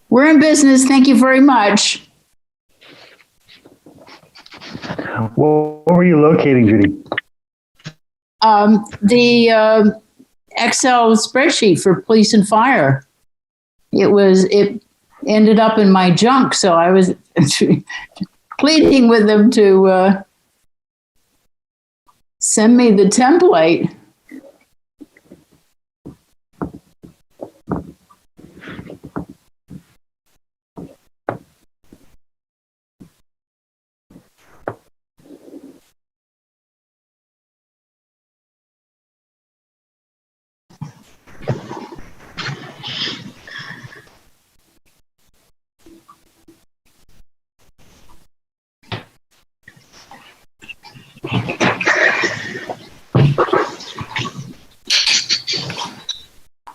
We're in business. Thank you very much. What were you locating, Judy? The Excel spreadsheet for police and fire. It ended up in my junk, so I was pleading with them to send me the template.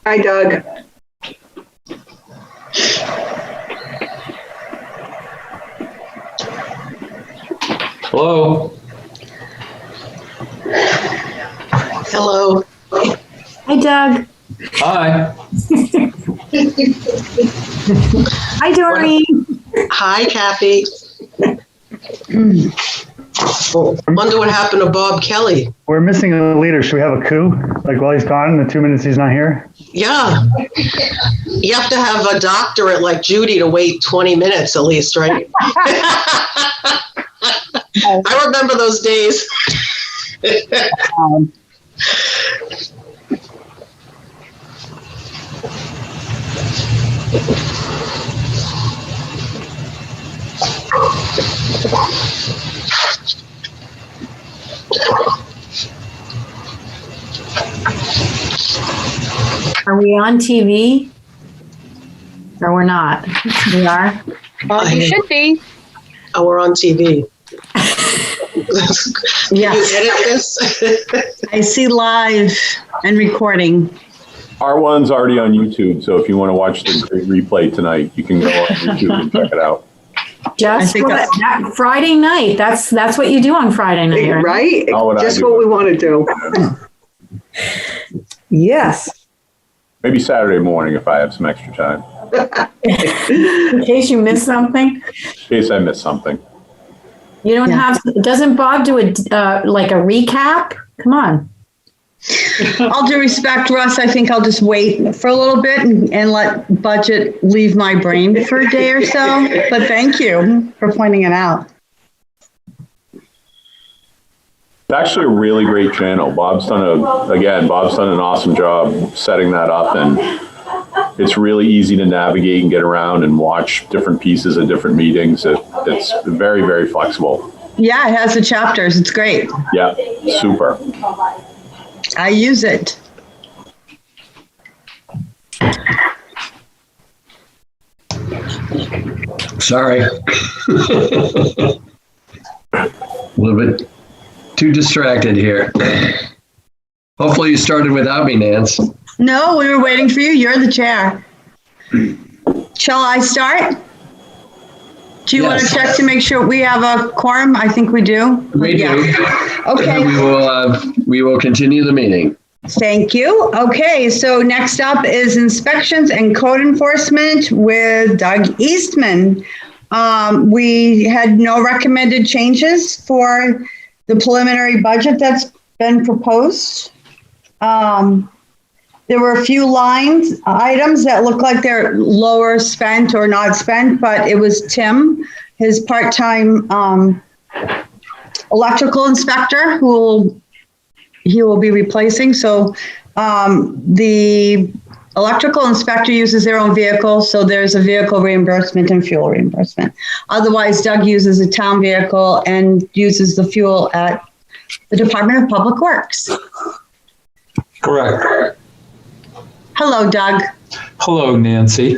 Hi, Doug. Hello. Hello. Hi, Doug. Hi. Hi, Doreen. Hi, Kathy. Wonder what happened to Bob Kelly. We're missing a leader. Should we have a coup? Like while he's gone, in the 2 minutes he's not here? Yeah. You have to have a doctorate like Judy to wait 20 minutes at least, right? I remember those days. Are we on TV? Or we're not? We are? You should be. Oh, we're on TV. Yes. You edit this? I see live and recording. Part one's already on YouTube, so if you want to watch the great replay tonight, you can go on YouTube and check it out. Just that Friday night. That's what you do on Friday night, right? Right? Not what I Just do. what we want to do. Yes. Maybe Saturday morning if I have some extra time, In case you miss something. in case I miss something. You don't have, doesn't Bob do like a recap? Come on. All due respect, Russ, I think I'll just wait for a little bit and let budget leave my brain for a day or so. But thank you for pointing it out. It's actually a really great channel. Bob's done an awesome job setting that up, and it's really easy to navigate and get around and watch different pieces of different meetings. It's very, very flexible. Yeah, it has the chapters. It's great. Yeah, super. I use it. Sorry. A little bit too distracted here. Hopefully you started without me, Nance. No, we were waiting for you. You're the chair. Shall I start? Do you want to Yes. check to make sure we have a quorum? I think we do. We do. Okay. We will continue the meeting. Thank you. Okay, so next up is inspections and code enforcement with Doug Eastman. We had no recommended changes for the preliminary budget that's been proposed. There were a few items that look like they're lower spent or not spent, but it was Tim, his part-time electrical inspector, he will be replacing. So the electrical inspector uses their own vehicle, so there's a vehicle reimbursement and fuel reimbursement. Otherwise, Doug uses a town vehicle and uses the fuel at the Department of Public Works. Correct. Hello, Doug. Hello, Nancy.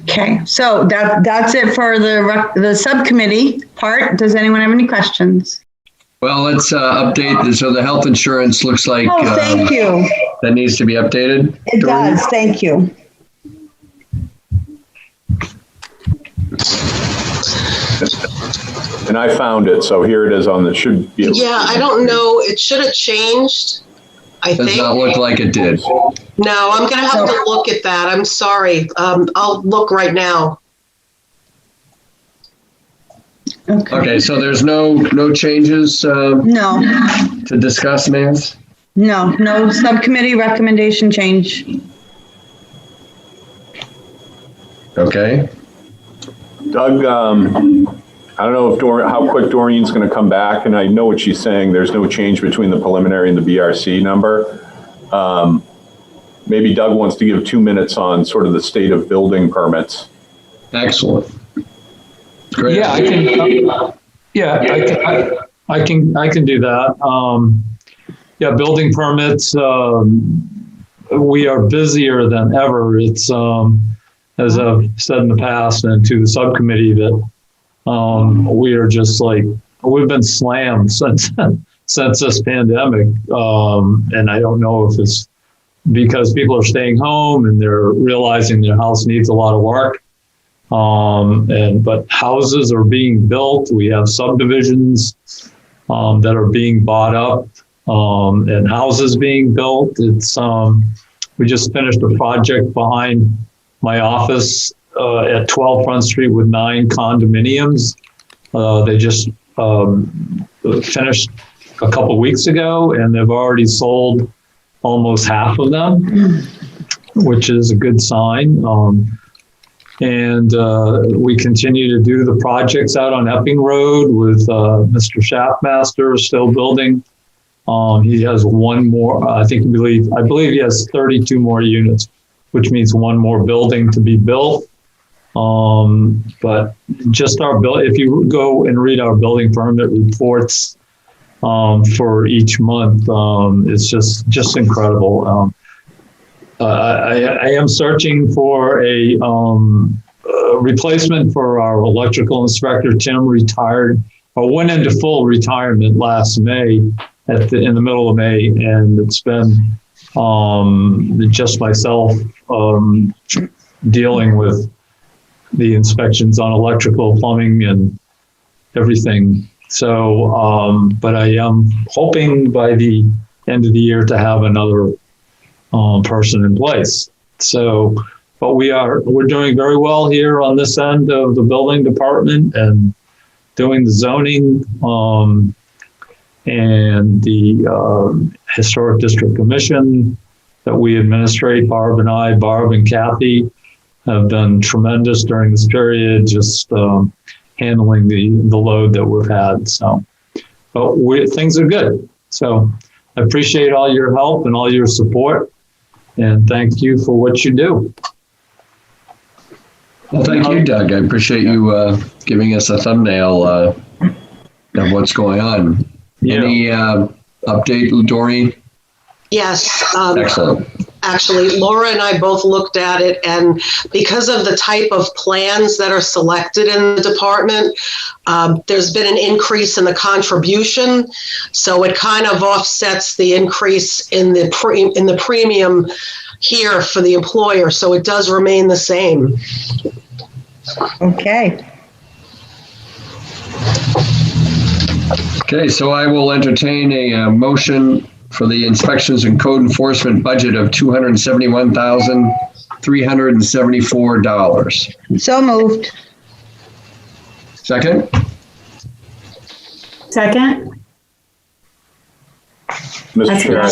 Okay, so that's it for the subcommittee part. Does anyone have any questions? Well, let's update. So the health insurance looks like Oh, thank you. that needs to be updated. It Doreen? does. Thank you. And I found it, so here it is on the should be. Yeah, I don't know. It should have changed. I Does think. not look like it did. No, I'm going to have to look at that. I'm sorry. I'll look right now. Okay, so there's no changes No, to discuss, Nance? no subcommittee recommendation change. Okay. Doug, I don't know if how quick Doreen's going to come back, and I know what she's saying. There's no change between the preliminary and the BRC number. Maybe Doug wants to give 2 minutes on sort of the state of building permits. Excellent. Great. Yeah, I can do that. Yeah, building permits, we are busier than ever. It's, as I've said in the past and to the subcommittee, that we are just like, we've been slammed since this pandemic. And I don't know if it's because people are staying home and they're realizing their house needs a lot of work. But houses are being built. We have subdivisions that are being bought up and houses being built. It's we just finished a project behind my office at 12 Front Street with 9 condominiums. They just finished a couple weeks ago, and they've already sold almost half of them, which is a good sign. And we continue to do the projects out on Epping Road with Mr. Shaftmaster still building. He has one more, I believe he has 32 more units, which means one more building to be built. But just if you go and read our building permit reports for each month, it's just incredible. I am searching for a replacement for our electrical inspector. Tim retired or went into full retirement last May in the middle of May, and it's been just myself dealing with the inspections on electrical, plumbing, and everything. So, but I am hoping by the end of the year to have another person in place. So, but we're doing very well here on this end of the building department and doing the zoning and the Historic District Commission that we administrate. Barb and Kathy have been tremendous during this period, just handling the load that we've had. So, but things are good. So I appreciate all your help and all your support. And thank you for what you do. Well, thank you, Doug. I appreciate you giving us a thumbnail of what's going on. Yeah. Any update, Doreen? Yes. Excellent. Actually, Laura and I both looked at it, and because of the type of plans that are selected in the department, there's been an increase in the contribution. So it kind of offsets the increase in the premium here for the employer. So it does remain the same. Okay. Okay, so I will entertain a motion for the inspections and code enforcement budget of $271,374. So moved. Second? Second? Mr. Chair, I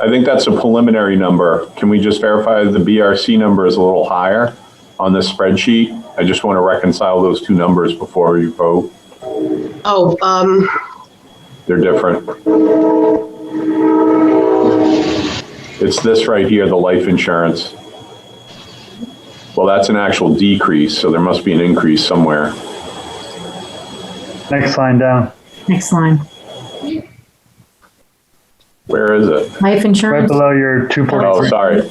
think that's a preliminary number. Can we just verify the BRC number is a little higher on this spreadsheet? I just want to reconcile those two numbers before we vote. Oh, They're different. It's this right here, the life insurance. Well, that's an actual decrease, so there must be an increase somewhere. Next line down. Next line. Where is it? Life Right insurance? below your 2.3. Oh, sorry.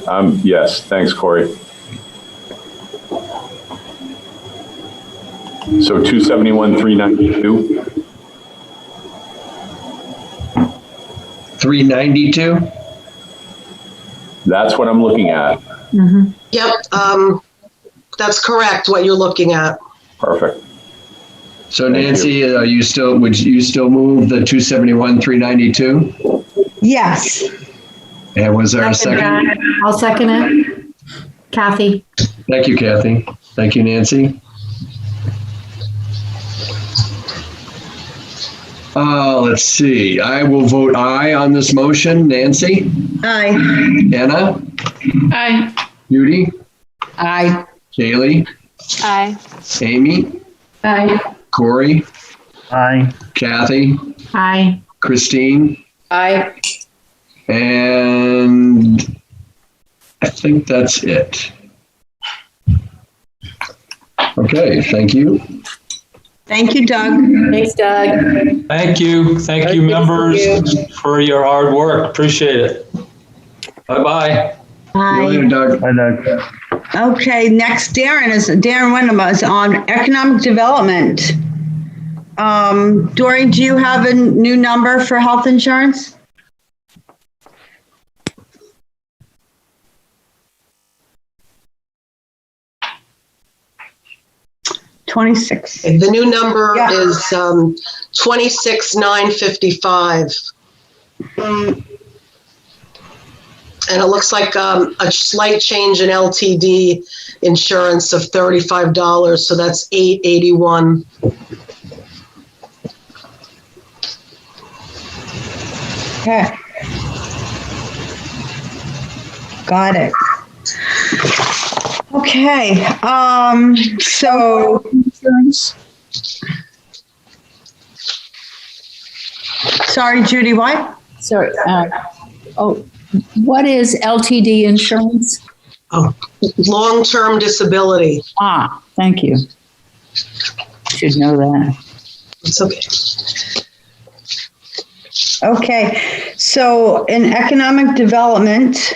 Yes, thanks, Corey. So 271,392. 392? That's what I'm looking at. Mm-hmm. yep. That's correct, what you're looking at. Perfect. So Nancy, would you still move the 271, 392? Yes. And was there a second? I'll second it. Kathy. Thank you, Kathy. Thank you, Nancy. Let's see. I will vote aye on this motion. Nancy? Aye. Anna? Aye. Judy? Aye. Kaylee? Aye. Amy? Aye. Corey? Aye. Kathy? Aye. Christine? Aye. And I think that's it. Okay, thank you. Thank you, Doug. Thanks, Doug. Thank you. Thank you, members, for your hard work. Appreciate it. Bye-bye. See you later, Bye. Doug. Bye, Doug. Okay, next Darren Windham is on economic development. Doreen, do you have a new number for health insurance? $26. The new number Yeah. is 26,955. And it looks like a slight change in LTD insurance of $35, so that's $881. Okay. Got it. Okay, so, Insurance. sorry, Judy, what? Sorry. What is LTD insurance? Long-term disability. Ah, thank you. Should know that. It's okay. Okay, so in economic development,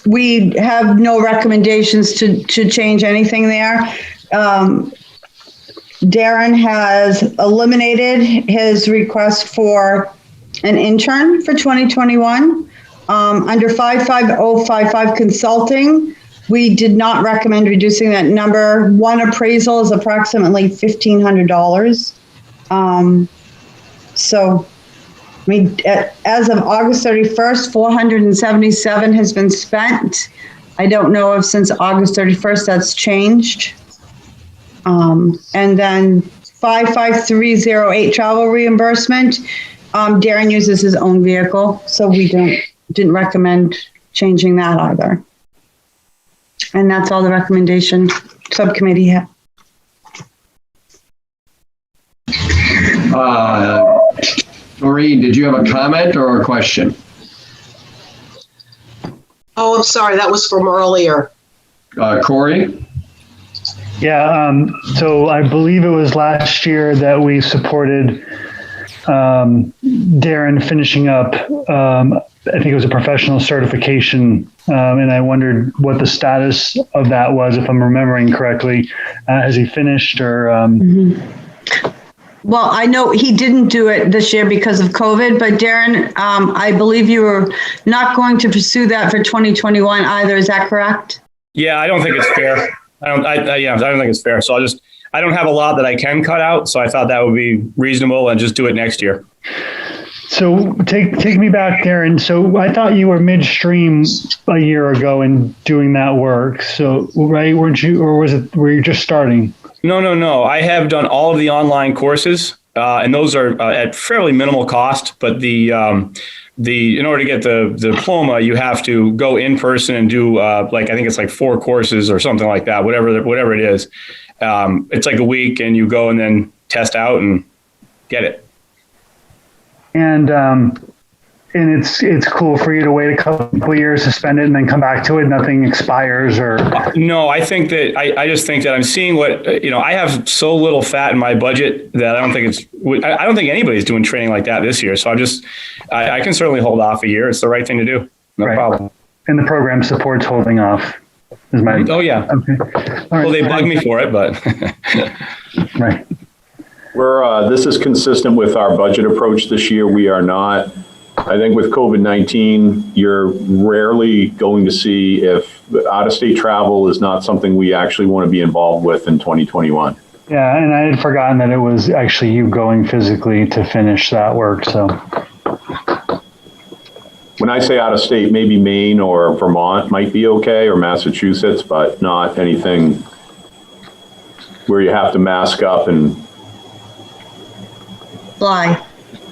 we have no recommendations to change anything there. Darren has eliminated his request for an intern for 2021. Under 55055 consulting, we did not recommend reducing that number. One appraisal is approximately $1,500. So, I mean, as of August 31st, 477 has been spent. I don't know if since August 31st that's changed. And then 55308 travel reimbursement. Darren uses his own vehicle, so we didn't recommend changing that either. And that's all the recommendation subcommittee had. Maureen, did you have a comment or a question? Oh, I'm sorry, that was from earlier. Corey? Yeah, so I believe it was last year that we supported Darren finishing up, I think it was a professional certification, and I wondered what the status of that was, if I'm remembering correctly. Has he finished or? Well, I know he didn't do it this year because of COVID, but Darren, I believe you were not going to pursue that for 2021 either. Is that correct? Yeah, I don't think it's fair. I don't think it's fair. So I don't have a lot that I can cut out. So I thought that would be reasonable and just do it next year. So take me back, Darren. So I thought you were midstream a year ago in doing that work. So, right, weren't you, or were you just starting? No. I have done all of the online courses, and those are at fairly minimal cost. But in order to get the diploma, you have to go in person and do I think it's like 4 courses or something like that. Whatever it is, it's like a week, and you go and then test out and get it. And it's cool for you to wait a couple of years to spend it and then come back to it. Nothing expires or. No, I think that I just think that I'm seeing what, I have so little fat in my budget that I don't think anybody's doing training like that this year. So I can certainly hold off a year. It's the right thing to do. No problem. And the program supports holding off. Oh yeah. Okay. Well, they bug me for it, but. Right. This is consistent with our budget approach this year. We are not, I think with COVID-19, you're rarely going to see if out-of-state travel is not something we actually want to be involved with in 2021. Yeah, and I had forgotten that it was actually you going physically to finish that work, so. when I say out of state, maybe Maine or Vermont might be okay, or Massachusetts, but not anything where you have to mask up and Fly.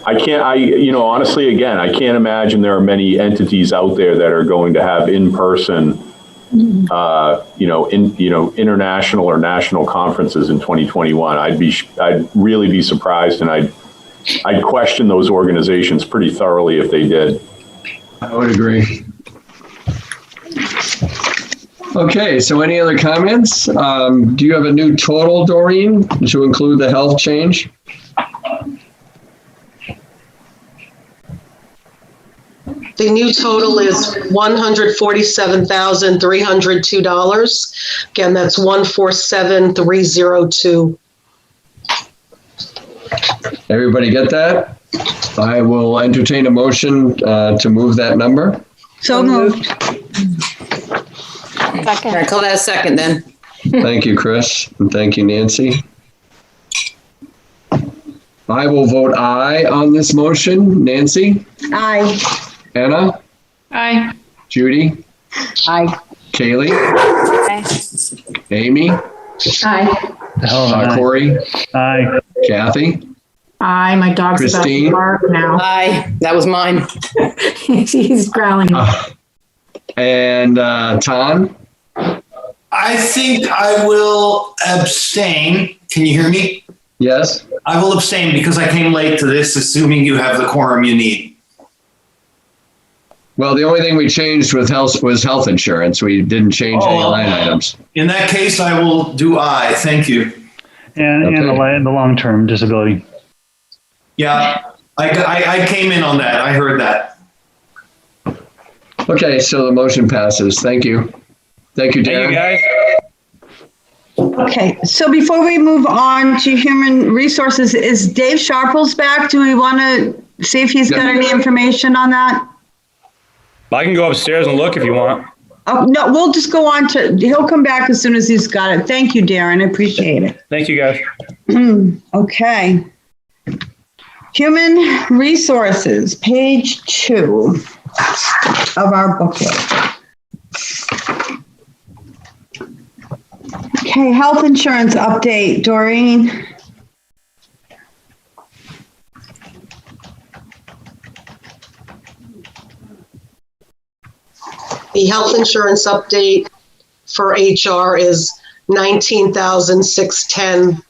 Honestly, again, I can't imagine there are many entities out there that are going to have in-person, international or national conferences in 2021. I'd really be surprised, and I'd question those organizations pretty thoroughly if they did. I would agree. Okay, so any other comments? Do you have a new total, Doreen, to include the health change? The new total is $147,302. Again, that's 147,302. Everybody get that? I will entertain a motion to move that number. So moved. Second. I call that a second then. Thank you, Chris, and thank you, Nancy. I will vote aye on this motion. Nancy? Aye. Anna? Aye. Judy? Aye. Kaylee? Aye. Amy? Aye. Corey? Aye. Kathy? Aye. My dog's Christine? about to bark now. Aye, that was mine. He's growling. And Tom? I think I will abstain. Can you hear me? Yes? I will abstain because I came late to this, assuming you have the quorum you need. Well, the only thing we changed with health was health insurance. We didn't change any line items. In that case, I will do aye. Thank you. And the long-term disability. Yeah, I came in on that. I heard that. Okay, so the motion passes. Thank you. Thank you, Thank Darren. you, guys. Okay, so before we move on to human resources, is Dave Sharples back? Do we want to see if he's got any information on that? I can go upstairs and look if you want. Oh, no, we'll just go on to, he'll come back as soon as he's got it. Thank you, Darren. I appreciate it. Thank you, guys. Okay. Human resources, page 2 of our booklet. Okay, health insurance update, Doreen. The health insurance update for HR is $19,610.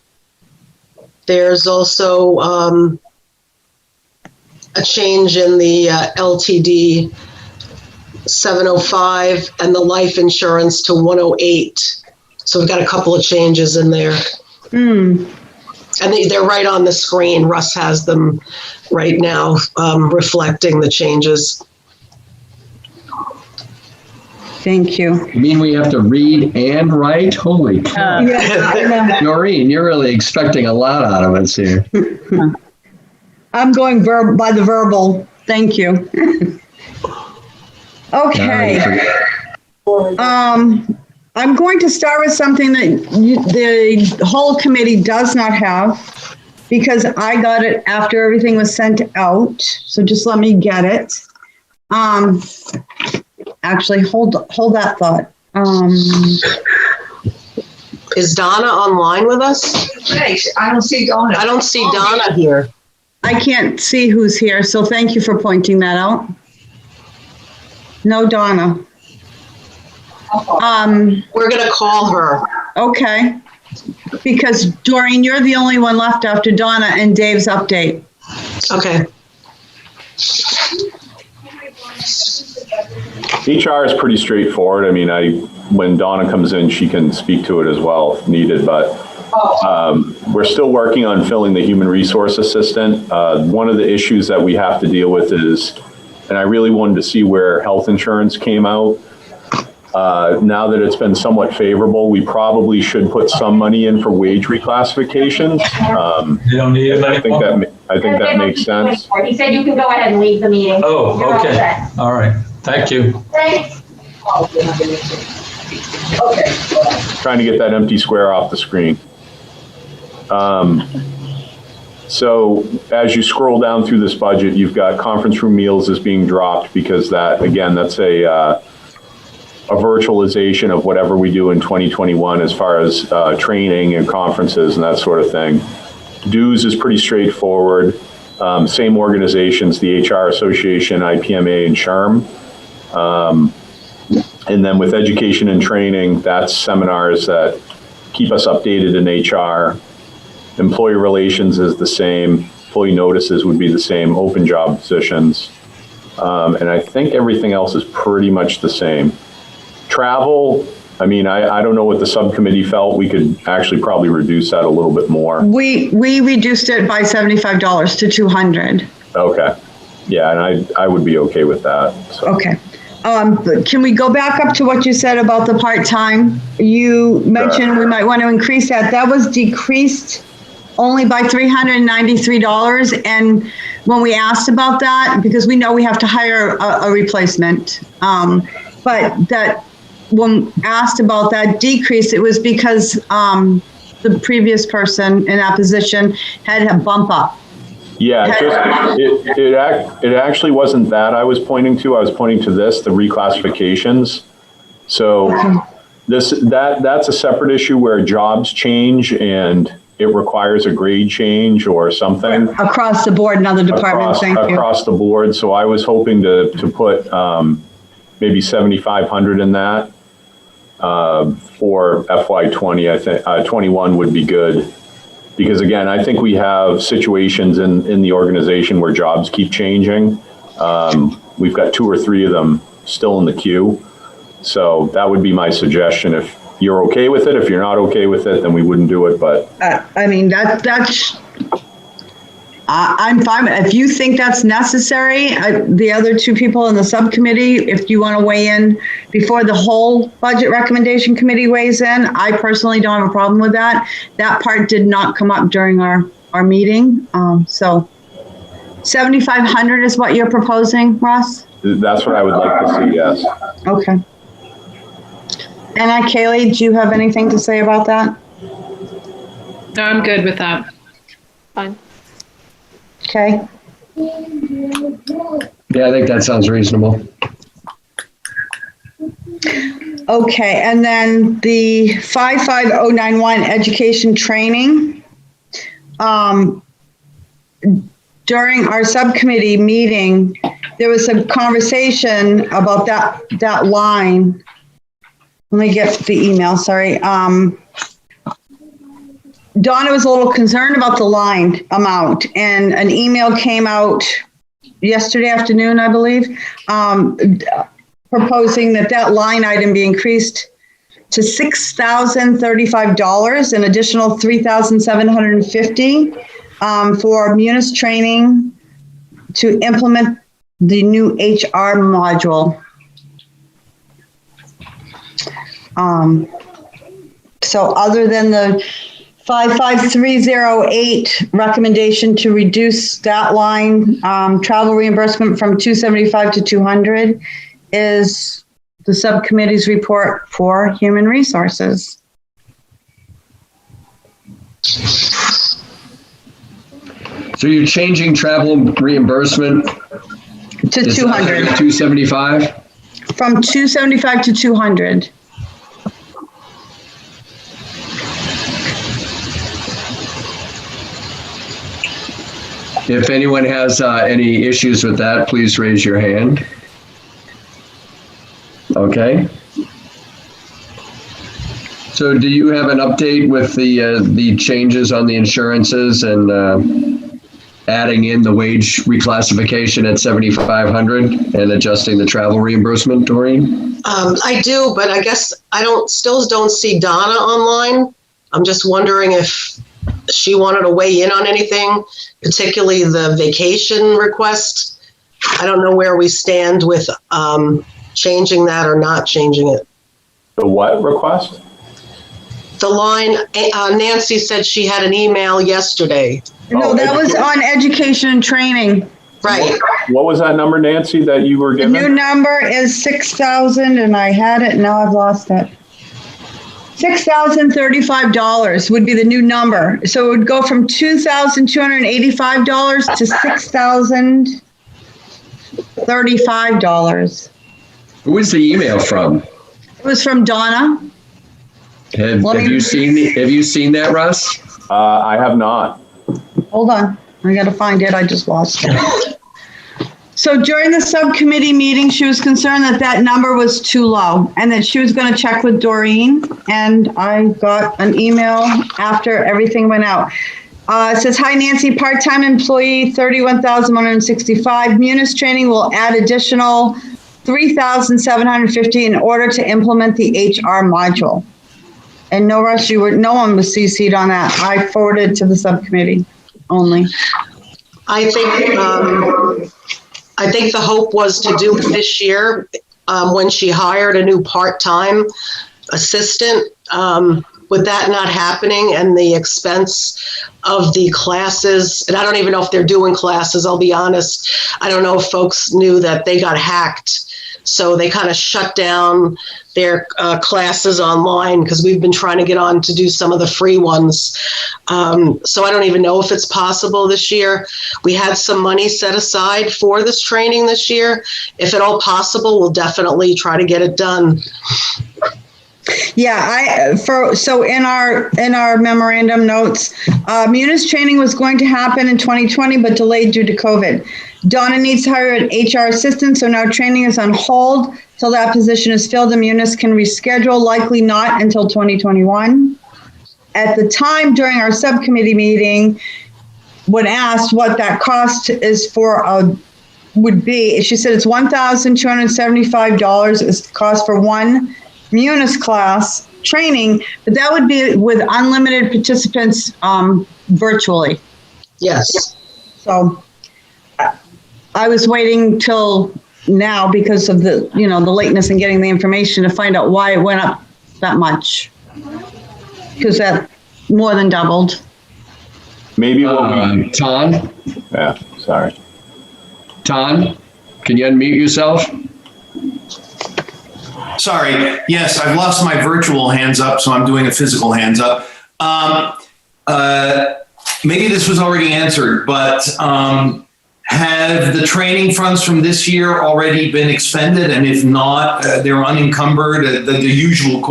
There's also a change in the LTD 705 and the life insurance to 108. So we've got a couple of changes in there. And they're right on the screen. Russ has them right now, reflecting the changes. Thank you. You mean we have to read and write? Holy cow. Noreen, you're really expecting a lot out of us here. I'm going by the verbal. Thank you. Okay. I'm going to start with something that the whole committee does not have, because I got it after everything was sent out. So just let me get it. Actually, hold that thought. Is Donna online with us? I don't see Donna. I don't see Donna here. I can't see who's here, so thank you for pointing that out. No Donna. We're going to call her. Okay. Because Doreen, you're the only one left after Donna and Dave's update. Okay. HR is pretty straightforward. I mean, when Donna comes in, she can speak to it as well if needed, but we're still working on filling the human resource assistant. One of the issues that we have to deal with is, and I really wanted to see where health insurance came out. Now that it's been somewhat favorable, we probably should put some money in for wage reclassifications. You don't need it anymore? I think that makes sense. He said you can go ahead and leave the meeting. Oh, okay. All right. Thank you. Thanks. Trying to get that empty square off the screen. So as you scroll down through this budget, you've got conference room meals is being dropped because that, again, that's a virtualization of whatever we do in 2021 as far as training and conferences and that sort of thing. Dues is pretty straightforward. Same organizations, the HR Association, IPMA, and SHRM. And then with education and training, that's seminars that keep us updated in HR. Employee relations is the same. Employee notices would be the same. Open job positions. And I think everything else is pretty much the same. Travel, I mean, I don't know what the subcommittee felt. We could actually probably reduce that a little bit more. We reduced it by $75 to $200. Okay. Yeah, and I would be okay with that. So. Okay. Can we go back up to what you said about the part-time? You mentioned we might want to increase that. That was decreased only by $393. And when we asked about that, because we know we have to hire a replacement, but that when asked about that decrease, it was because the previous person in that position had a bump up. Yeah, it actually wasn't that I was pointing to. I was pointing to this, the reclassifications. So that's a separate issue where jobs change and it requires a grade change or something. Across the board in other departments, across the board. So I was hoping to put maybe 7,500 in that for FY20. I think 21 would be good. Because again, I think we have situations in the organization where jobs keep changing. We've got 2 or 3 of them still in the queue. So that would be my suggestion. If you're okay with it, if you're not okay with it, then we wouldn't do it. But I mean, that's I'm fine. If you think that's necessary, the other 2 people in the subcommittee, if you want to weigh in before the whole budget recommendation committee weighs in, I personally don't have a problem with that. That part did not come up during our meeting. So 7,500 is what you're proposing, Ross? That's what I would like to see, yes. Okay. And Kaylee, do you have anything to say about that? No, I'm good with that. Fine. Okay. Yeah, I think that sounds reasonable. Okay, and then the 55091 education training. During our subcommittee meeting, there was some conversation about that line. Let me get the email, sorry. Donna was a little concerned about the line amount, and an email came out yesterday afternoon, I believe, proposing that line item be increased to $6,035, an additional $3,750 for Munis training to implement the new HR module. So other than the 55308 recommendation to reduce that line, travel reimbursement from 275 to 200 is the subcommittee's report for human resources. So you're changing travel reimbursement to 200. 275? From 275 to 200. If anyone has any issues with that, please raise your hand. Okay. So do you have an update with the changes on the insurances and adding in the wage reclassification at 7,500 and adjusting the travel reimbursement, Doreen? I do, but I guess still don't see Donna online. I'm just wondering if she wanted to weigh in on anything, particularly the vacation request. I don't know where we stand with changing that or not changing it. The what request? The line, Nancy said she had an email yesterday. No, that was on education and training. Right. What was that number, Nancy, that you were given? The new number is 6,000, and I had it, now I've lost it. $6,035 would be the new number. So it would go from $2,285 to $6,035. Who is the email from? It was from Donna. Have you seen that, Russ? I have not. Hold on. I got to find it. I just lost it. So during the subcommittee meeting, she was concerned that that number was too low and that she was going to check with Doreen. And I got an email after everything went out. It says, hi, Nancy, part-time employee, $31,165. Munis training will add additional $3,750 in order to implement the HR module. And no rush, no one was CC'd on that. I forwarded to the subcommittee only. I think the hope was to do it this year when she hired a new part-time assistant. With that not happening and the expense of the classes, and I don't even know if they're doing classes, I'll be honest. I don't know if folks knew that they got hacked. So they kind of shut down their classes online because we've been trying to get on to do some of the free ones. So I don't even know if it's possible this year. We had some money set aside for this training this year. If at all possible, we'll definitely try to get it done. Yeah, so in our memorandum notes, Munis training was going to happen in 2020, but delayed due to COVID. Donna needs to hire an HR assistant, so now training is on hold till that position is filled and Munis can reschedule, likely not until 2021. At the time during our subcommittee meeting, when asked what that cost is for would be, she said it's $1,275 is the cost for one Munis class training, but that would be with unlimited participants virtually. Yes. So I was waiting till now because of the lateness in getting the information to find out why it went up that much. Because that more than doubled. Maybe Ton? Yeah, sorry. Ton, can you unmute yourself? Sorry. Yes, I've lost my virtual hands up, so I'm doing a physical hands up. Maybe this was already answered, but have the training funds from this year already been expended? And if not, they're unencumbered, the usual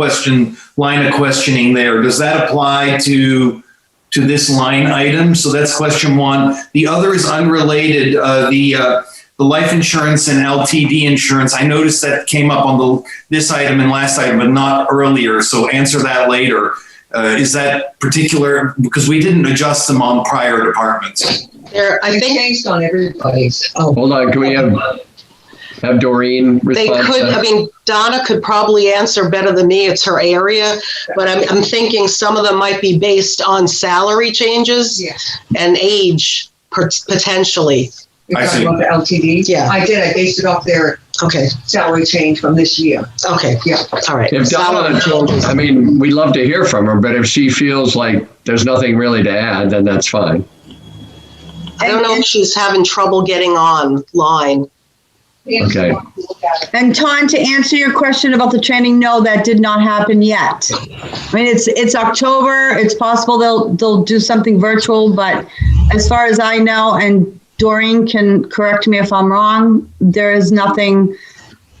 line of questioning there. Does that apply to this line item? So that's question one. The other is unrelated. The life insurance and LTD insurance, I noticed that came up on this item and last item, but not earlier. So answer that later. Is that particular? Because we didn't adjust them on prior departments. I think based on everybody's. Oh, hold on. Can we have Doreen respond? They could. Donna could probably answer better than me. It's her area, but I'm thinking some of them might be based on salary changes and age potentially. You're talking about the LTD? Yeah. I did. I based it off their salary change from this year. Okay. Yeah. All right. If Donna, we'd love to hear from her, but if she feels like there's nothing really to add, then that's fine. I don't know if she's having trouble getting online. Okay. And Ton, to answer your question about the training, no, that did not happen yet. I mean, it's October. It's possible they'll do something virtual, but as far as I know, and Doreen can correct me if I'm wrong, there is nothing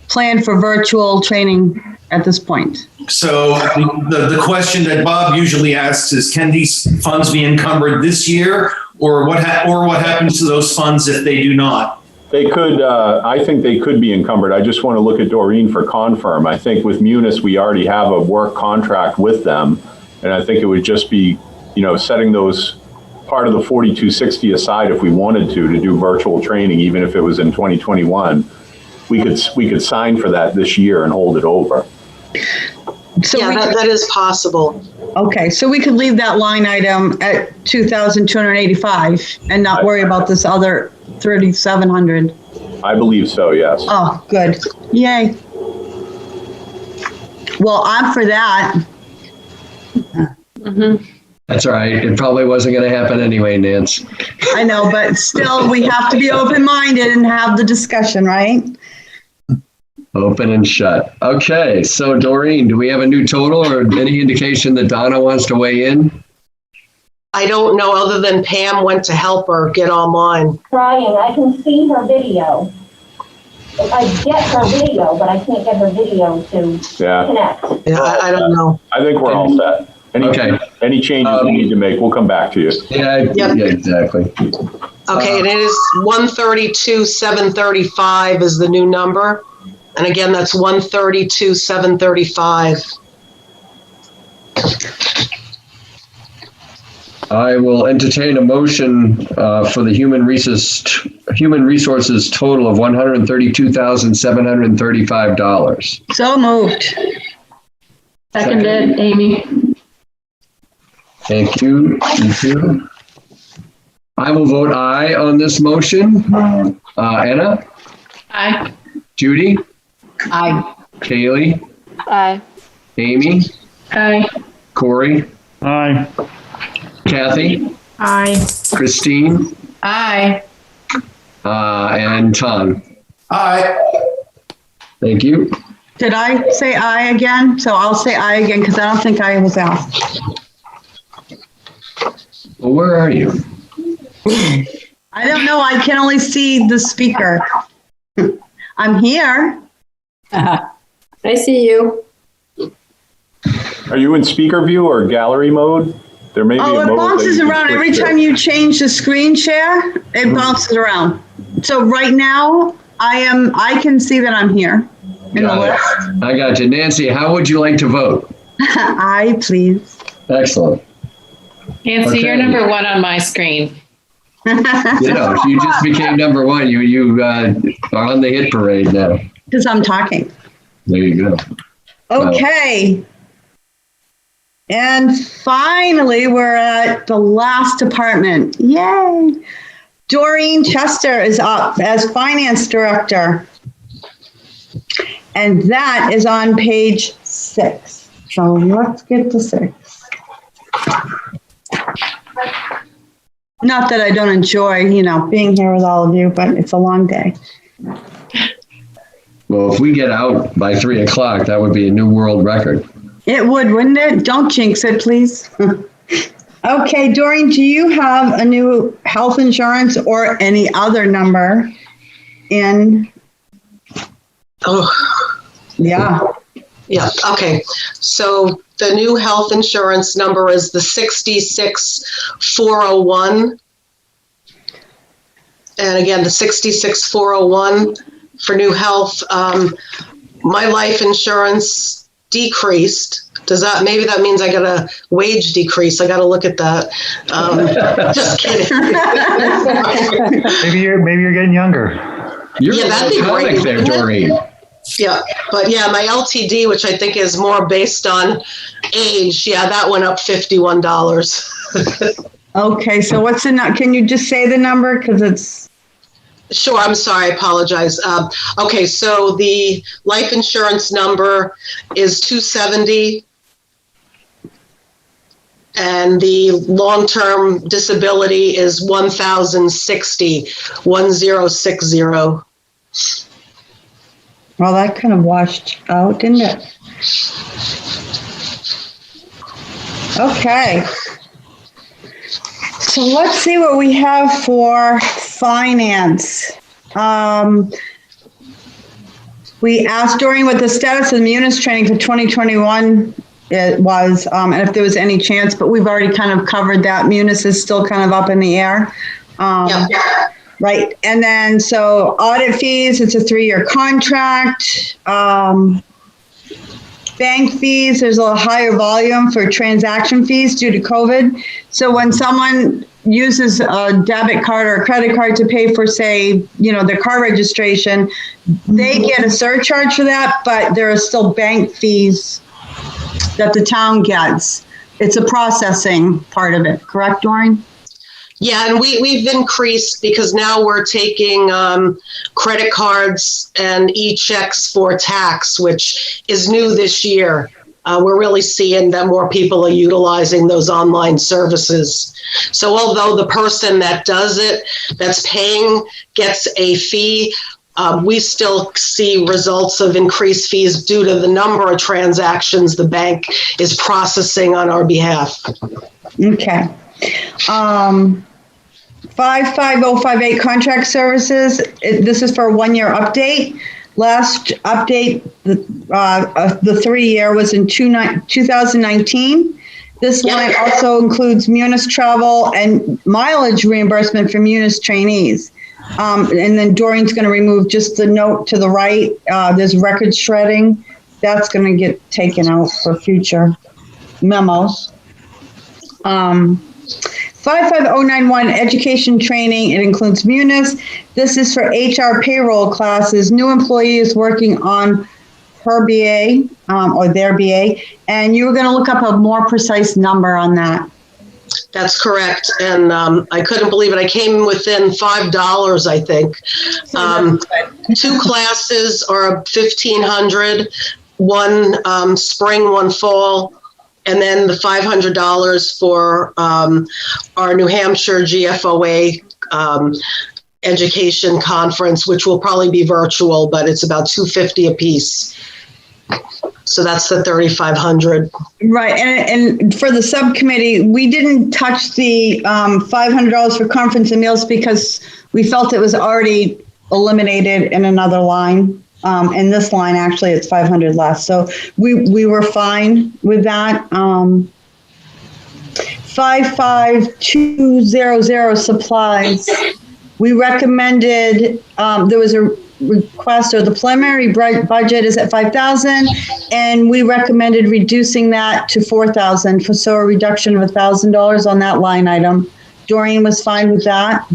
planned for virtual training at this point. So the question that Bob usually asks is, can these funds be encumbered this year, or what happens to those funds if they do not? They could, I think they could be encumbered. I just want to look at Doreen for confirm. I think with Munis, we already have a work contract with them. And I think it would just be, setting those part of the 4260 aside if we wanted to do virtual training, even if it was in 2021. We could sign for that this year and hold it over. So that is possible. Okay, so we could leave that line item at 2,285 and not worry about this other 3,700. I believe so, yes. Oh, good. Yay. Well, I'm for that. Mm-hmm. That's all right. It probably wasn't going to happen anyway, Nance. I know, but still, we have to be open-minded and have the discussion, right? Open and shut. Okay, so Doreen, do we have a new total or any indication that Donna wants to weigh in? I don't know, other than Pam went to help her get online. Trying, I can see her video. I get her video, but I can't get her video to connect. Yeah, I don't know. I think we're all set. Any changes we need to make, we'll come back to you. Yeah, exactly. Okay, and it is 132,735 is the new number. And again, that's 132,735. I will entertain a motion for the human resources total of $132,735. So moved. Seconded, Amy. Thank you. Thank you. I will vote aye on this motion. Anna? Aye. Judy? Aye. Kaylee? Aye. Amy? Aye. Corey? Aye. Kathy? Aye. Christine? Aye. And Tom? Aye. Thank you. Did I say aye again? So I'll say aye again because I don't think I was asked. Well, where are you? I don't know. I can only see the speaker. I'm here. I see you. Are you in speaker view or gallery mode? There may be Oh, a it mode bounces that you can around. switch Every to. time you change the screen share, it bounces around. So right now, I can see that I'm here in the list. I got you. Nancy, how would you like to vote? Aye, please. Excellent. Nancy, Okay. you're number one on my screen. You just became number one. You are on the hit parade now. Because I'm talking. There you go. Okay. And finally, we're at the last department. Yay. Doreen Chester is up as finance director. And that is on page 6. So let's get to 6. Not that I don't enjoy, being here with all of you, but it's a long day. Well, if we get out by 3 o'clock, that would be a new world record. It would, wouldn't it? Don't jinx it, please. Okay, Doreen, do you have a new health insurance or any other number in? Oh. Yeah. Yeah, okay. So the new health insurance number is the 66401. And again, the 66401 for new health. My life insurance decreased. Maybe that means I got a wage decrease. I got to look at that. Just kidding. Maybe you're getting younger. Yeah, that'd be great there, Doreen. Yeah, but yeah, my LTD, which I think is more based on age, that went up $51. Okay, so what's the can you just say the number because it's. Sure, I'm sorry, I apologize. Okay, so the life insurance number is 270. And the long-term disability is 1060. Well, that kind of washed out, didn't it? Okay. So let's see what we have for finance. We asked Doreen what the status of the Munis training for 2021 it was, and if there was any chance, but we've already kind of covered that. Munis is still kind of up in the air. Right. And then, so audit fees, it's a 3-year contract. Bank fees, there's a higher volume for transaction fees due to COVID. So when someone uses a debit card or a credit card to pay for, say, their car registration, they get a surcharge for that, but there are still bank fees that the town gets. It's a processing part of it. Correct, Doreen? Yeah, and we've increased because now we're taking credit cards and e-checks for tax, which is new this year. We're really seeing that more people are utilizing those online services. So although the person that does it, that's paying, gets a fee, we still see results of increased fees due to the number of transactions the bank is processing on our behalf. Okay. 55058 contract services. This is for a 1-year update. Last update, the 3-year was in 2019. This line also includes Munis travel and mileage reimbursement for Munis trainees. And then Doreen's going to remove just the note to the right. There's record shredding. That's going to get taken out for future memos. 55091 education training. It includes Munis. This is for HR payroll classes. New employees working on her BA or their BA. And you were going to look up a more precise number on that. That's correct. And I couldn't believe it. I came within $5, I think. 2 classes are $1,500, one spring, one fall, and then the $500 for our New Hampshire GFOA education conference, which will probably be virtual, but it's about $250 a piece. So that's the $3,500. Right. And for the subcommittee, we didn't touch the $500 for conference and meals because we felt it was already eliminated in another line. In this line, actually, it's 500 less. So we were fine with that. 55200 supplies. We recommended, there was a request, or the preliminary budget is at 5,000, and we recommended reducing that to 4,000, so a reduction of $1,000 on that line item. Doreen was fine with that.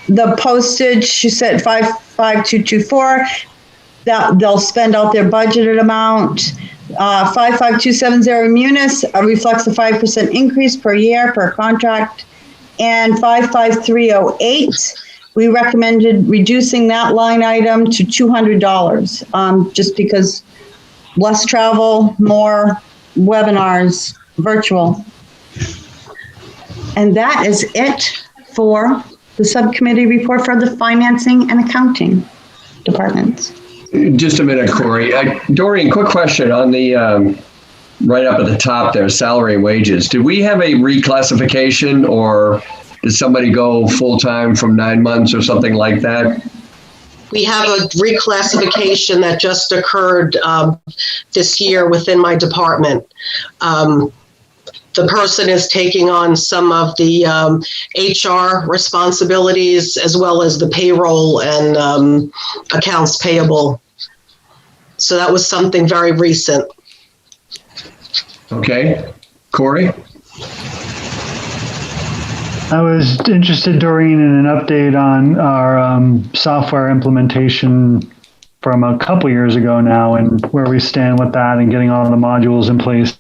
The postage, she said 55224, that they'll spend out their budgeted amount. 55270 Munis reflects a 5% increase per year per contract. And 55308, we recommended reducing that line item to $200, just because less travel, more webinars, virtual. And that is it for the subcommittee report for the financing and accounting departments. Just a minute, Corey. Doreen, quick question on the right up at the top there, salary and wages. Did we have a reclassification, or did somebody go full-time from 9 months or something like that? We have a reclassification that just occurred this year within my department. The person is taking on some of the HR responsibilities as well as the payroll and accounts payable. So that was something very recent. Okay. Corey? I was interested, Doreen, in an update on our software implementation from a couple years ago now, and where we stand with that and getting all the modules in place.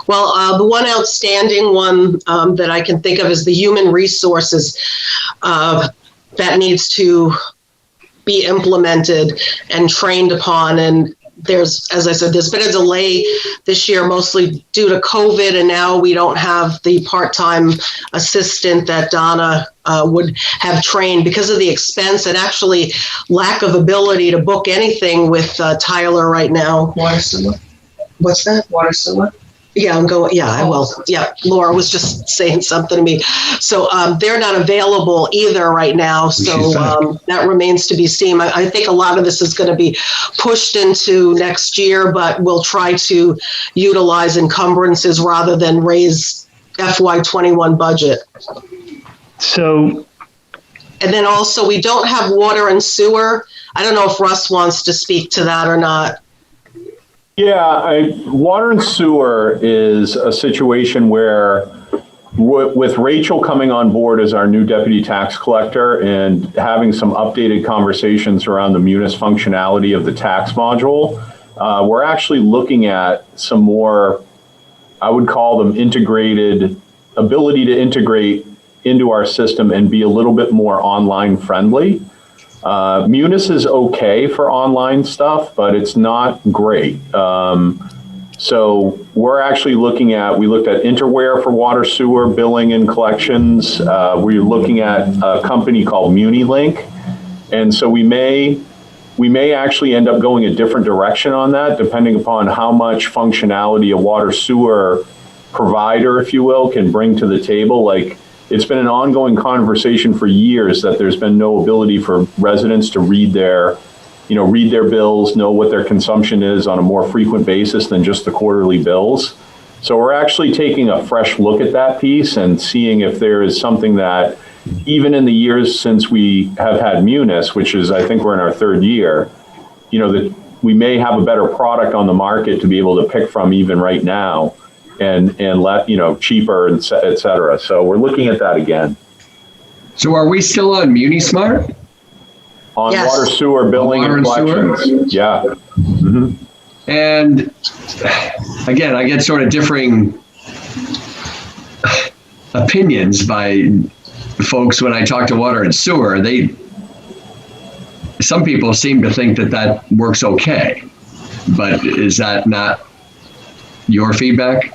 Well, the one outstanding one that I can think of is the human resources that needs to be implemented and trained upon. And there's, as I said, there's been a delay this year, mostly due to COVID, and now we don't have the part-time assistant that Donna would have trained because of the expense and actually lack of ability to book anything with Tyler right now. Water sewer. What's that? Water sewer? Yeah, I will. Yeah, Laura was just saying something to me. So they're not available either right now. So that remains to be seen. I think a lot of this is going to be pushed into next year, but we'll try to utilize encumbrances rather than raise FY21 budget. So, and then also we don't have water and sewer. I don't know if Russ wants to speak to that or not. Yeah, water and sewer is a situation where with Rachel coming on board as our new deputy tax collector and having some updated conversations around the Munis functionality of the tax module, we're actually looking at some more, I would call them integrated, ability to integrate into our system and be a little bit more online friendly. Munis is okay for online stuff, but it's not great. So we're actually we looked at Interware for water, sewer, billing, and collections. We're looking at a company called MuniLink. And so we may actually end up going a different direction on that, depending upon how much functionality a water sewer provider, if you will, can bring to the table. Like, it's been an ongoing conversation for years that there's been no ability for residents to read their bills, know what their consumption is on a more frequent basis than just the quarterly bills. So we're actually taking a fresh look at that piece and seeing if there is something that, even in the years since we have had Munis, which is, I think we're in our third year, that we may have a better product on the market to be able to pick from even right now and let, cheaper, and et cetera. So we're looking at that again. So are we still on MuniSmart? On Yes. water, sewer, billing, and collections. Yeah. Mm-hmm. And again, I get sort of differing opinions by folks when I talk to water and sewer. Some people seem to think that works okay, but is that not your feedback?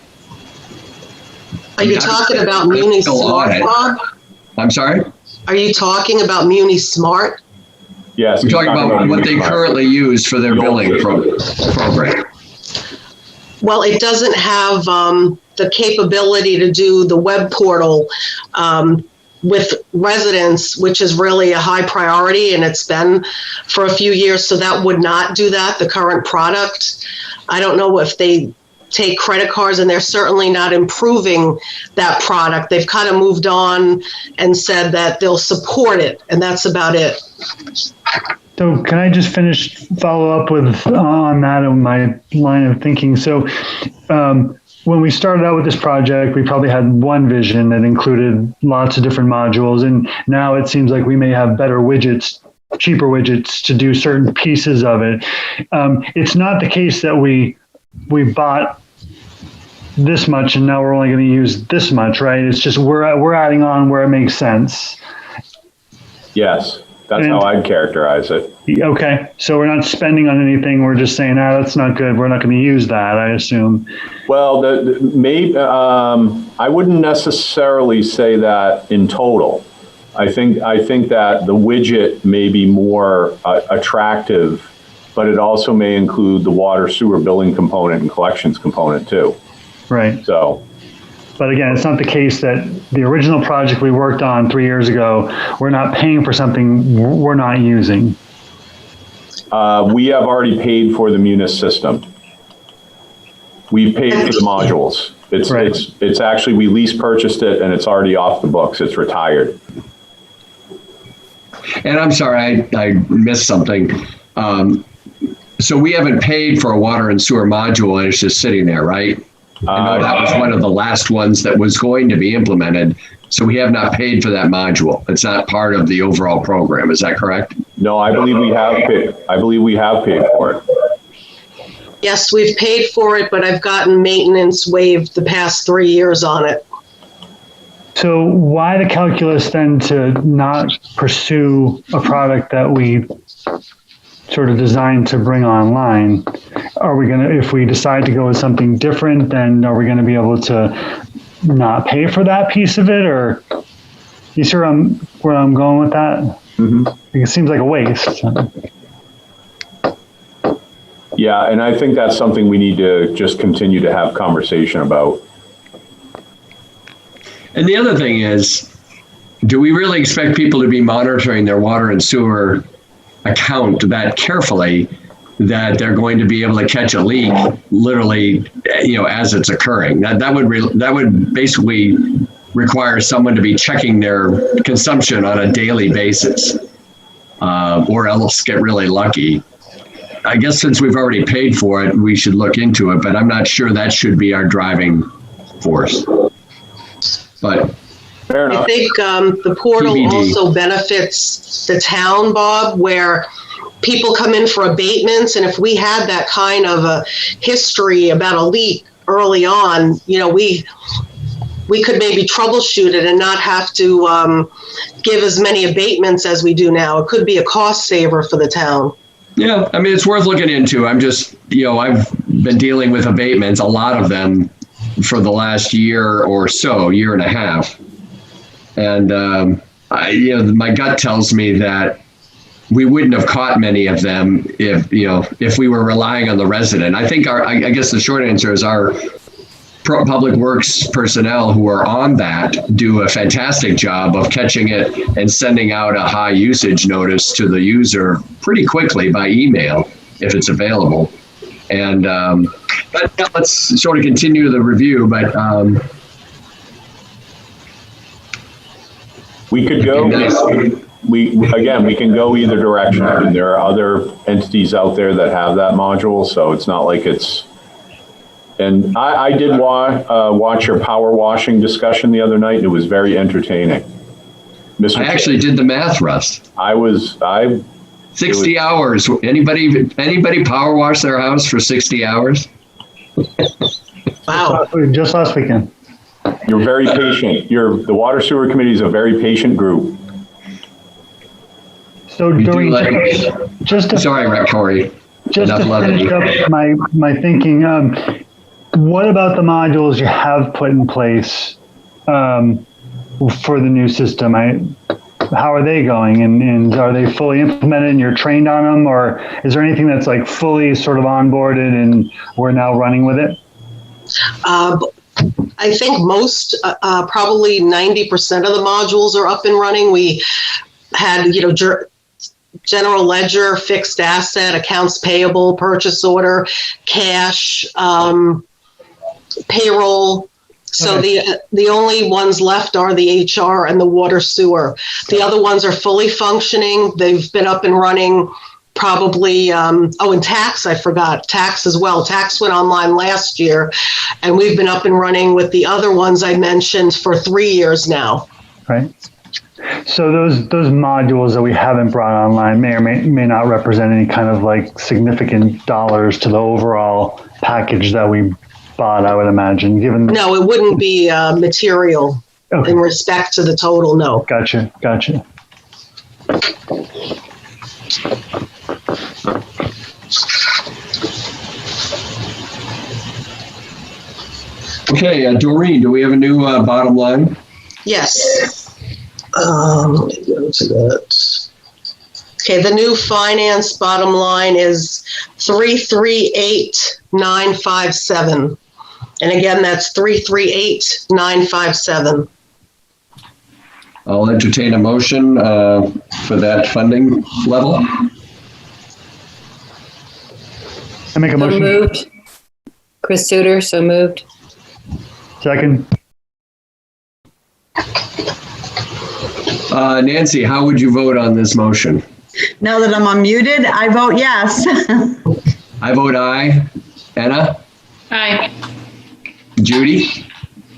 Are you talking about MuniSmart, Bob? I'm sorry? Are you talking about MuniSmart? Yes. We're talking about what they currently use for their billing program. Well, it doesn't have the capability to do the web portal with residents, which is really a high priority, and it's been for a few years. So that would not do that, the current product. I don't know if they take credit cards, and they're certainly not improving that product. They've kind of moved on and said that they'll support it, and that's about it. So can I just follow up on that, on my line of thinking? So when we started out with this project, we probably had one vision that included lots of different modules. And now it seems like we may have better widgets, cheaper widgets to do certain pieces of it. It's not the case that we bought this much and now we're only going to use this much, right? It's just we're adding on where it makes sense. Yes. That's how I'd characterize it. Okay. So we're not spending on anything. We're just saying, that's not good. We're not going to use that, I assume. Well, I wouldn't necessarily say that in total. I think that the widget may be more attractive, but it also may include the water sewer billing component and collections component too. Right. So. But again, it's not the case that the original project we worked on 3 years ago, we're not paying for something we're not using. We have already paid for the Munis system. We've paid for the modules. It's actually, we lease purchased it and it's already off the books. It's retired. And I'm sorry, I missed something. So we haven't paid for a water and sewer module and it's just sitting there, right? I know that was one of the last ones that was going to be implemented. So we have not paid for that module. It's not part of the overall program. Is that correct? No, I believe we have paid. I believe we have paid for it. Yes, we've paid for it, but I've gotten maintenance waived the past 3 years on it. So why the calculus then to not pursue a product that we sort of designed to bring online? Are we going to, if we decide to go with something different, then are we going to be able to not pay for that piece of it? Or you see where I'm going with that? Mm-hmm. It seems like a waste. Yeah, and I think that's something we need to just continue to have conversation about. And the other thing is, do we really expect people to be monitoring their water and sewer account that carefully that they're going to be able to catch a leak literally, as it's occurring? That would basically require someone to be checking their consumption on a daily basis, or else get really lucky. I guess since we've already paid for it, we should look into it, but I'm not sure that should be our driving force. But I think the portal TBD. also benefits the town, Bob, where people come in for abatements. And if we had that kind of a history about a leak early on, we could maybe troubleshoot it and not have to give as many abatements as we do now. It could be a cost saver for the town. Yeah, I mean, it's worth looking into. I'm just, I've been dealing with abatements, a lot of them, for the last year or so, year and a half. And, my gut tells me that we wouldn't have caught many of them if we were relying on the resident. I think I guess the short answer is our public works personnel who are on that do a fantastic job of catching it and sending out a high usage notice to the user pretty quickly by email if it's available. And but let's sort of continue the review. But we could go. We can go either direction. I mean, there are other entities out there that have that module, so it's not like it's. And I did watch your power washing discussion the other night, and it was very entertaining. I actually did the math, Russ. 60 hours. Anybody power wash their house for 60 hours? Wow. Just last weekend. You're very patient. The Water Sewer Committee is a very patient group. So Doreen, Corey. Just to finish up my thinking, what about the modules you have put in place for the new system? How are they going, and are they fully implemented and you're trained on them, or is there anything that's like fully sort of onboarded and we're now running with it? I think most, probably 90% of the modules are up and running. We had, general ledger, fixed asset, accounts payable, purchase order, cash, payroll. So the only ones left are the HR and the water sewer. The other ones are fully functioning. They've been up and running probably, and tax, I forgot, tax as well. Tax went online last year, and we've been up and running with the other ones I mentioned for 3 years now. Right. So those modules that we haven't brought online may or may not represent any kind of like significant dollars to the overall package that we bought, I would imagine, given. No, it wouldn't be material in respect to the total, no. Gotcha. Okay, Doreen, do we have a new bottom line? Yes. Let me go to that. Okay, the new finance bottom line is 338,957. And again, that's 338,957. I'll entertain a motion for that funding level. I make a motion. So moved. Chris Tudor, so moved. Second. Nancy, how would you vote on this motion? Now that I'm unmuted, I vote yes. I vote aye. Anna? Aye. Judy?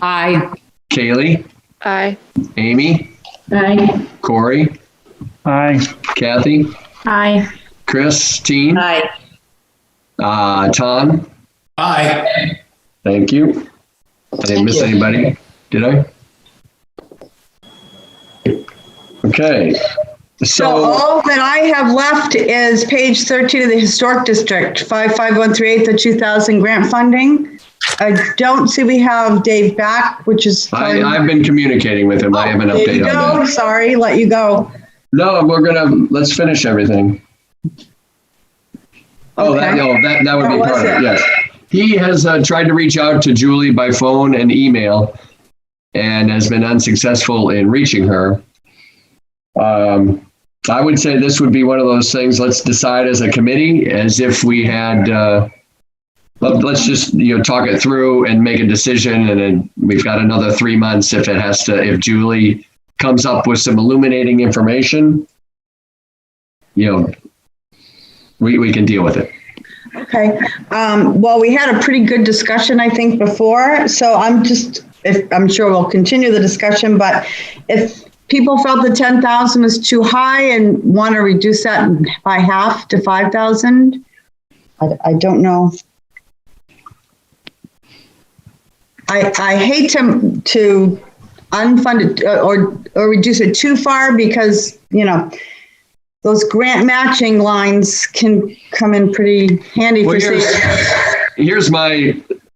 Aye. Kaylee? Aye. Amy? Aye. Corey? Aye. Kathy? Aye. Christine? Aye. Tom? Aye. Thank you. I didn't miss anybody, did I? Okay. So all that I have left is page 13 of the Historic District, 55138, the 2000 grant funding. I don't see we have Dave back, which is. I've been communicating with him. I have an update on that. Sorry, let you go. No, let's finish everything. Oh, that would be part of it, yes. He has tried to reach out to Julie by phone and email and has been unsuccessful in reaching her. I would say this would be one of those things, let's decide as a committee, as if we had, let's just, talk it through and make a decision. And then we've got another 3 months if Julie comes up with some illuminating information, we can deal with it. Okay. Well, we had a pretty good discussion, I think, before. So I'm sure we'll continue the discussion, but if people felt the 10,000 was too high and want to reduce that by half to 5,000, I don't know. I hate to unfund it or reduce it too far because, those grant matching lines can come in pretty handy for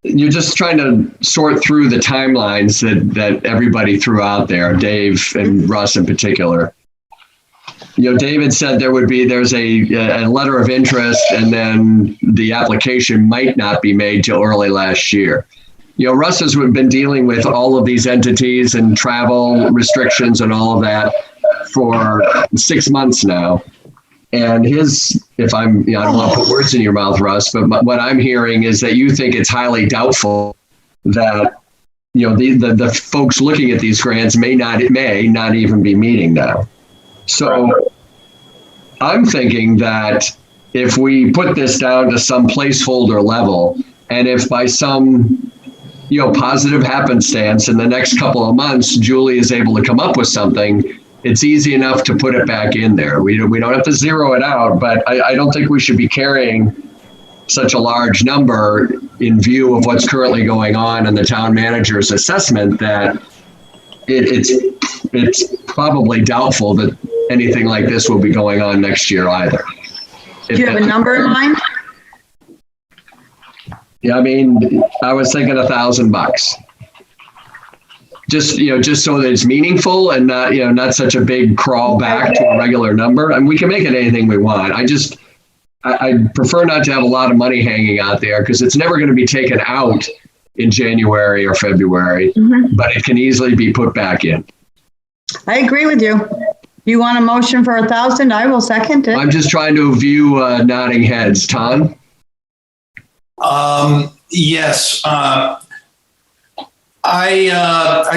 you're just trying to sort through the timelines that everybody threw out there, Dave and Russ in particular. David said there's a letter of interest, and then the application might not be made till early last year. Russ has been dealing with all of these entities and travel restrictions and all of that for 6 months now. And I don't want to put words in your mouth, Russ, but what I'm hearing is that you think it's highly doubtful that, the folks looking at these grants may not even be meeting now. So I'm thinking that if we put this down to some placeholder level, and if by some positive happenstance in the next couple of months, Julie is able to come up with something, it's easy enough to put it back in there. We don't have to zero it out, but I don't think we should be carrying such a large number in view of what's currently going on in the town manager's assessment that it's probably doubtful that anything like this will be going on next year either. Do you have a number in mind? Yeah, I was thinking $1,000. Just so that it's meaningful and not such a big crawl back to a regular number. And we can make it anything we want. I prefer not to have a lot of money hanging out there because it's never going to be taken out in January or February, but it can easily be put back in. I agree with you. You want a motion for 1,000? I will second it. I'm just trying to view nodding heads. Tom? Yes. I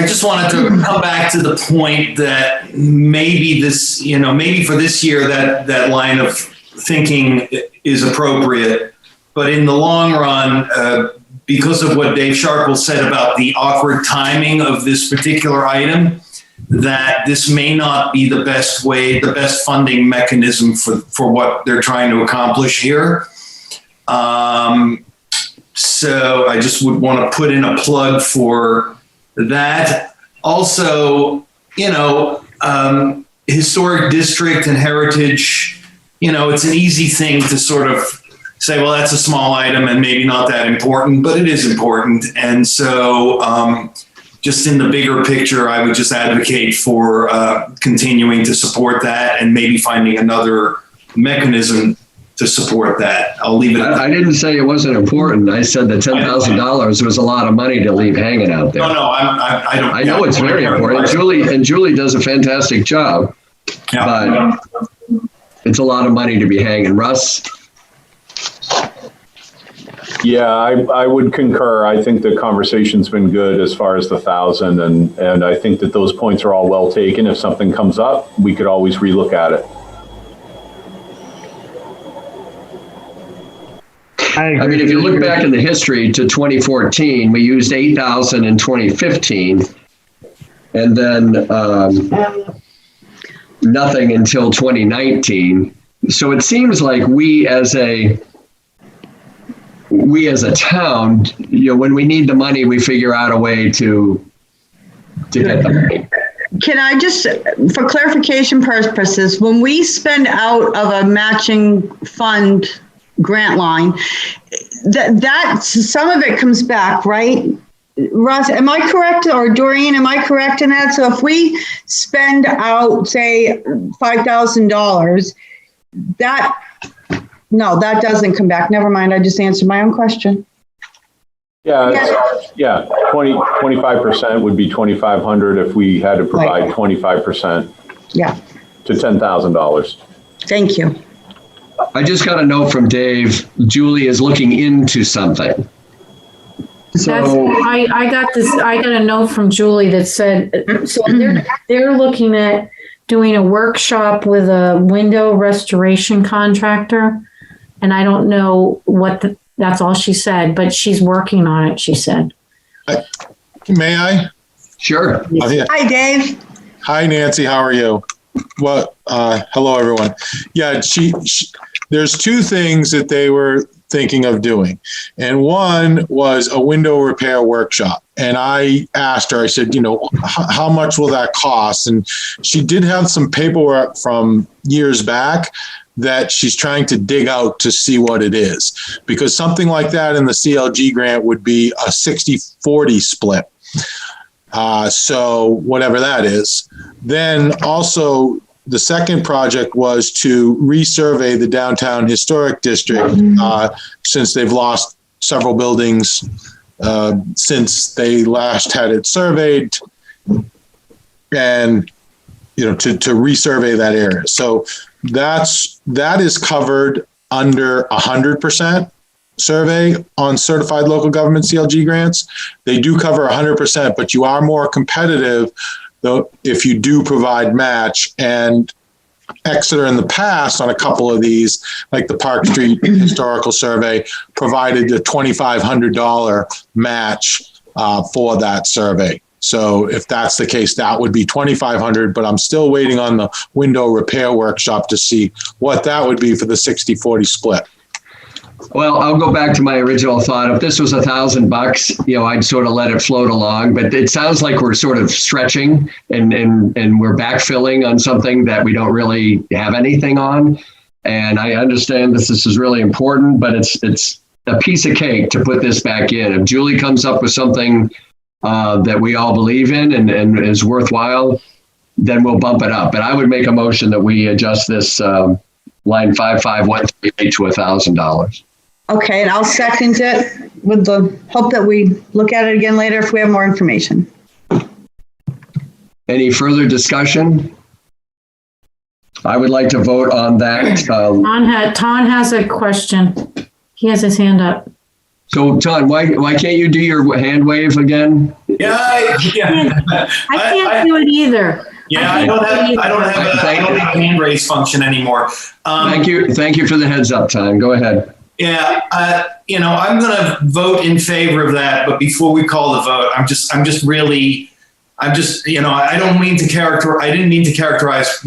just wanted to come back to the point that maybe for this year that line of thinking is appropriate, but in the long run, because of what Dave Sharple said about the awkward timing of this particular item, that this may not be the best funding mechanism for what they're trying to accomplish here. So I just would want to put in a plug for that. Also, historic district and heritage, it's an easy thing to sort of say, well, that's a small item and maybe not that important, but it is important. And so just in the bigger picture, I would just advocate for continuing to support that and maybe finding another mechanism to support that. I'll leave it at that. I didn't say it wasn't important. I said that $10,000 was a lot of money to leave hanging out there. No, I don't. I know it's very important. Julie does a fantastic job, but it's a lot of money to be hanging. Russ? Yeah, I would concur. I think the conversation's been good as far as the 1,000, and I think that those points are all well taken. If something comes up, we could always relook at it. If you look back in the history to 2014, we used 8,000 in 2015, and then nothing until 2019. So it seems like we as a town, when we need the money, we figure out a way to get the money. Can I just, for clarification purposes, when we spend out of a matching fund grant line, that some of it comes back, right? Russ, am I correct? Or Doreen, am I correct in that? So if we spend out, say, $5,000, that doesn't come back. Never mind. I just answered my own question. Yeah, 25% would be 2,500 if we had to provide 25%. Yeah. To $10,000. Thank you. I just got a note from Dave. Julie is looking into something. I got a note from Julie that said, so they're looking at doing a workshop with a window restoration contractor. And I don't know that's all she said, but she's working on it, she said. May I? Sure. Hi, Dave. Hi, Nancy. How are you? Well, hello, everyone. Yeah, there's two things that they were thinking of doing. And one was a window repair workshop. And I asked her, I said, how much will that cost? And she did have some paperwork from years back that she's trying to dig out to see what it is. Because something like that in the CLG grant would be a 60-40 split. So whatever that is. Then also the second project was to resurvey the downtown historic district since they've lost several buildings since they last had it surveyed, and to resurvey that area. So that is covered under 100% survey on certified local government CLG grants. They do cover 100%, but you are more competitive though if you do provide match. And Exeter in the past on a couple of these, like the Park Street Historical Survey, provided a $2,500 match for that survey. So if that's the case, that would be $2,500, but I'm still waiting on the window repair workshop to see what that would be for the 60-40 split. Well, I'll go back to my original thought. If this was $1,000, I'd sort of let it float along. But it sounds like we're sort of stretching and we're backfilling on something that we don't really have anything on. And I understand this is really important, but it's a piece of cake to put this back in. If Julie comes up with something that we all believe in and is worthwhile, then we'll bump it up. But I would make a motion that we adjust this line 5513 to $1,000. Okay, and I'll second it with the hope that we look at it again later if we have more information. Any further discussion? I would like to vote on that. Ton has a question. He has his hand up. So, Ton, why can't you do your hand wave again? I can't do it either. Yeah, I don't have a hand raise function anymore. Thank you for the heads up, Ton. Go ahead. Yeah, I'm going to vote in favor of that. But before we call the vote, I didn't mean to characterize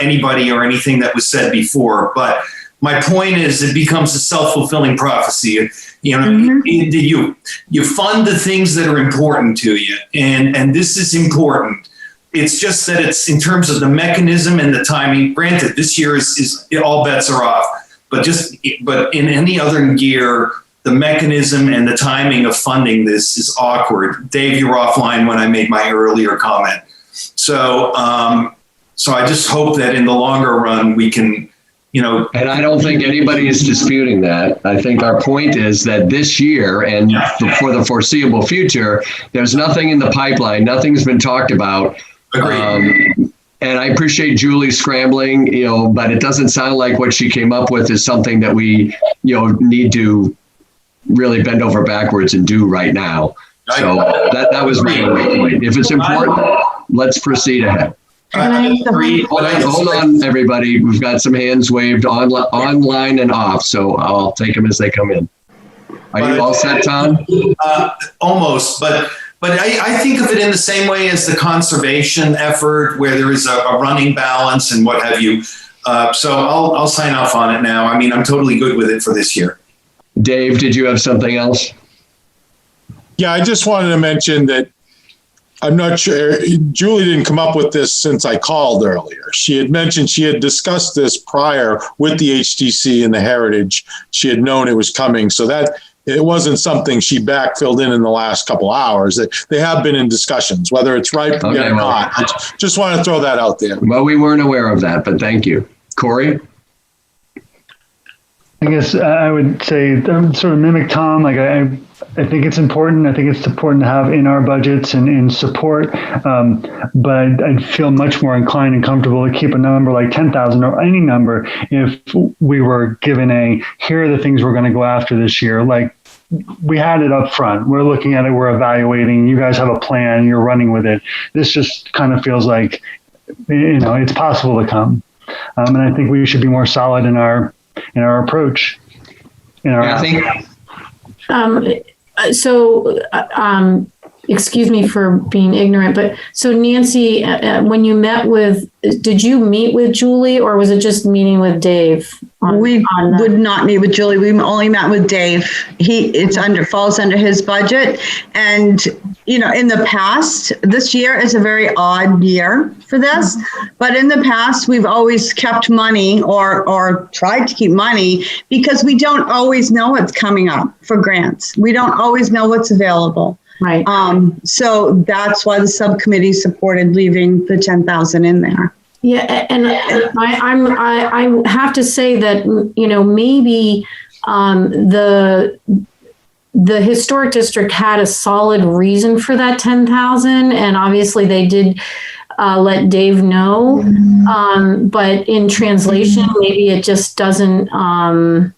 anybody or anything that was said before. But my point is, it becomes a self-fulfilling prophecy. You fund the things that are important to you, and this is important. It's just that it's in terms of the mechanism and the timing. Granted, this year is all bets are off. But in any other year, the mechanism and the timing of funding this is awkward. Dave, you're offline when I made my earlier comment. So I just hope that in the longer run we can, And I don't think anybody is disputing that. I think our point is that this year and for the foreseeable future, there's nothing in the pipeline. Nothing's been talked about. Agreed. And I appreciate Julie scrambling, but it doesn't sound like what she came up with is something that we, need to really bend over backwards and do right now. So that was my point. If it's important, let's proceed ahead. Hold on, everybody. We've got some hands waved online and off, so I'll take them as they come in. Are you all set, Tom? Almost, but I think of it in the same way as the conservation effort, where there is a running balance and what have you. So I'll sign off on it now. I mean, I'm totally good with it for this year. Dave, did you have something else? Yeah, I just wanted to mention that I'm not sure, Julie didn't come up with this since I called earlier. She had mentioned she had discussed this prior with the HTC and the Heritage. She had known it was coming, so that it wasn't something she backfilled in the last couple hours. They have been in discussions, whether it's right or not. I just want to throw that out there. Well, we weren't aware of that, but thank you. Corey? I guess I would say sort of mimic Tom. Like I think it's important. I think it's important to have in our budgets and in support. But I'd feel much more inclined and comfortable to keep a number like 10,000 or any number if we were given here are the things we're going to go after this year. Like we had it up front. We're looking at it. We're evaluating. You guys have a plan. You're running with it. This just kind of feels like, it's possible to come. And I think we should be more solid in our approach. excuse me for being ignorant, but so Nancy, when you met with, did you meet with Julie or was it just meeting with Dave? We would not meet with Julie. We only met with Dave. Falls under his budget. And, you know, in the past, this year is a very odd year for this, but in the past, we've always kept money or tried to keep money because we don't always know what's coming up for grants. We don't always know what's available. Right. So that's why the subcommittee supported leaving the 10,000 in there. Yeah, and I have to say that, you know, maybe the historic district had a solid reason for that 10,000, and obviously they did let Dave know, but in translation, maybe it just doesn't. And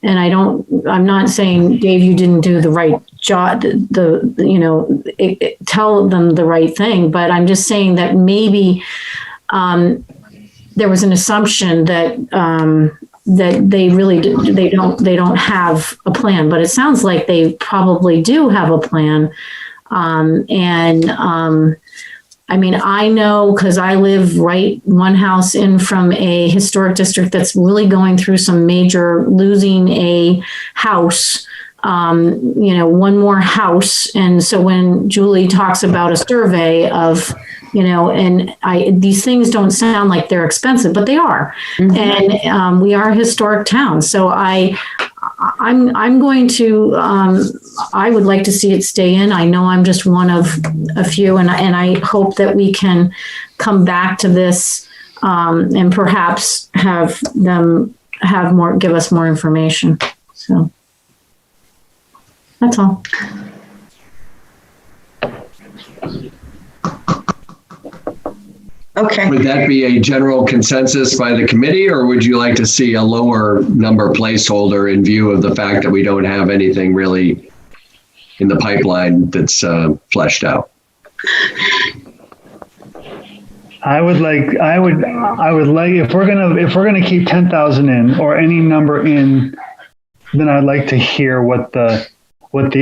I'm not saying, Dave, you didn't do the right job, tell them the right thing, but I'm just saying that maybe there was an assumption that that they don't have a plan, but it sounds like they probably do have a plan. I mean, I know because I live right one house in from a historic district that's really going through some major losing a house, one more house. And so when Julie talks about a survey of, these things don't sound like they're expensive, but they are. Mm-hmm. And we are a historic town. So I'm going to, I would like to see it stay in. I know I'm just one of a few, and I hope that we can come back to this and perhaps have them give us more information. So that's all. Okay. Would that be a general consensus by the committee, or would you like to see a lower number placeholder in view of the fact that we don't have anything really in the pipeline that's fleshed out? I would like if we're gonna keep 10,000 in or any number in, then I'd like to hear what the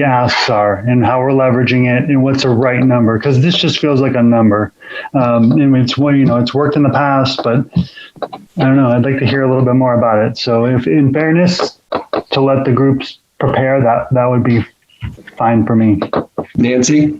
asks are and how we're leveraging it and what's a right number, because this just feels like a number. And it's worked in the past, but I don't know. I'd like to hear a little bit more about it. So if, in fairness, to let the groups prepare, that would be fine for me. Nancy?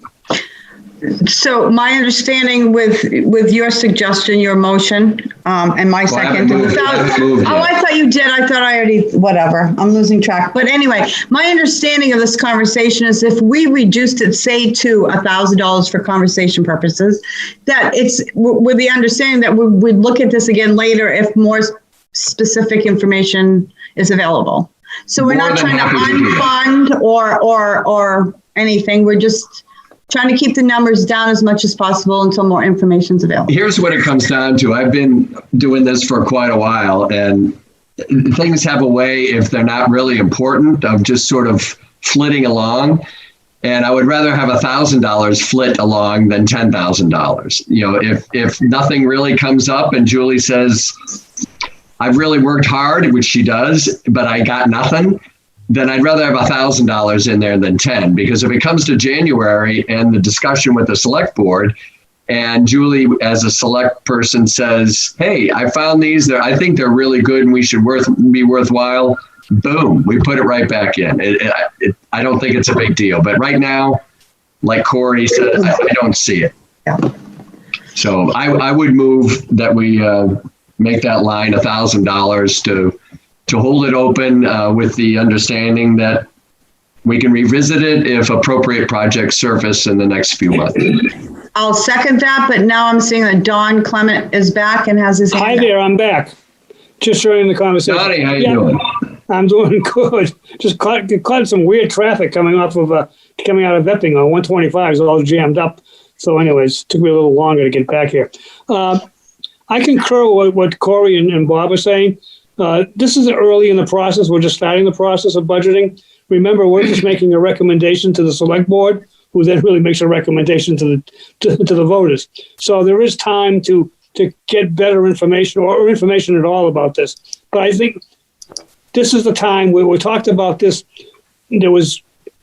So my understanding with your suggestion, your motion, and my second. I thought you did. I thought I already, whatever. I'm losing track. But anyway, my understanding of this conversation is if we reduced it, say, to $1,000 for conversation purposes, that it's with the understanding that we'd look at this again later if more specific information is available. So we're not trying to unfund or anything. We're just trying to keep the numbers down as much as possible until more information is available. Here's what it comes down to. I've been doing this for quite a while, and things have a way, if they're not really important, of just sort of flitting along. And I would rather have $1,000 flit along than $10,000. If nothing really comes up and Julie says, I've really worked hard, which she does, but I got nothing, then I'd rather have $1,000 in there than 10, because if it comes to January and the discussion with the select board, and Julie, as a select person, says, "Hey, I found these. I think they're really good, and we should be worthwhile." Boom, we put it right back in. I don't think it's a big deal, but right now, like Corey said, I don't see it. So I would move that we make that line $1,000 to hold it open with the understanding that we can revisit it if appropriate projects surface in the next few months. I'll second that, but now I'm seeing that Don Clement is back and has his hand Hi there, I'm back. Just joining the conversation. Donnie, how you doing? I'm doing good. Just caught some weird traffic coming out of Epping on 125. It's all jammed up. So anyways, it took me a little longer to get back here. I concur with what Corey and Bob are saying. This is early in the process. We're just starting the process of budgeting. Remember, we're just making a recommendation to the select board, who then really makes a recommendation to the voters. So there is time to get better information or information at all about this. But I think this is the time where we talked about this. There was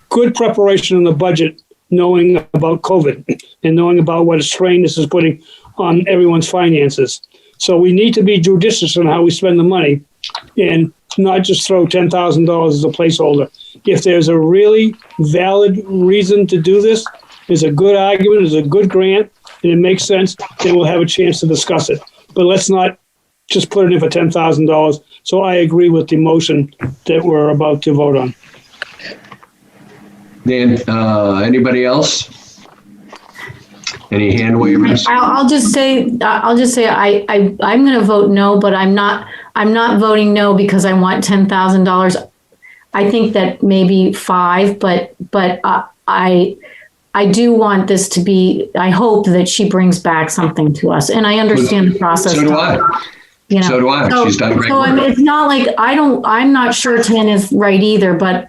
good preparation in the budget knowing about COVID and knowing about what a strain this is putting on everyone's finances. So we need to be judicious on how we spend the money and not just throw $10,000 as a placeholder. If there's a really valid reason to do this, there's a good argument, there's a good grant, and it makes sense, then we'll have a chance to discuss it. But let's not just put it in for $10,000. So I agree with the motion that we're about to vote on. Dan, anybody else? Any hand wavers? I'll just say I'm going to vote no, but I'm not voting no because I want $10,000. I think that maybe 5, but I do want this to be, I hope that she brings back something to us. And I understand the process. So do I. You know, so do I. She's done great work. It's not like I'm not sure 10 is right either, but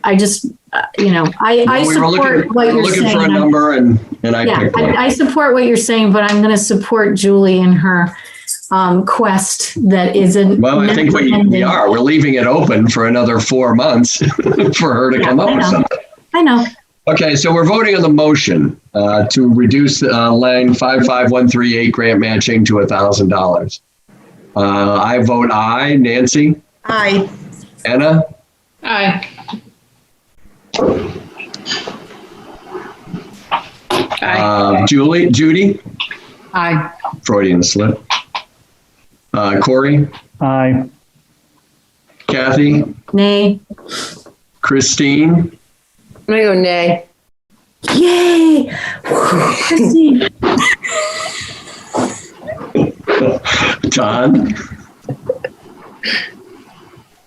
I just, I support what you're saying. Looking for a number and I picked one. I support what you're saying, but I'm going to support Julie in her quest that isn't. Well, I think we are. We're leaving it open for another 4 months for her to come up with something. I know. Okay, so we're voting on the motion to reduce line 55138 grant matching to $1,000. I vote aye. Nancy? Aye. Anna? Aye. Judy? Aye. Freudian slip. Corey? Aye. Kathy? Nay. Christine? I'm going to go nay. Yay! Christine. Ton?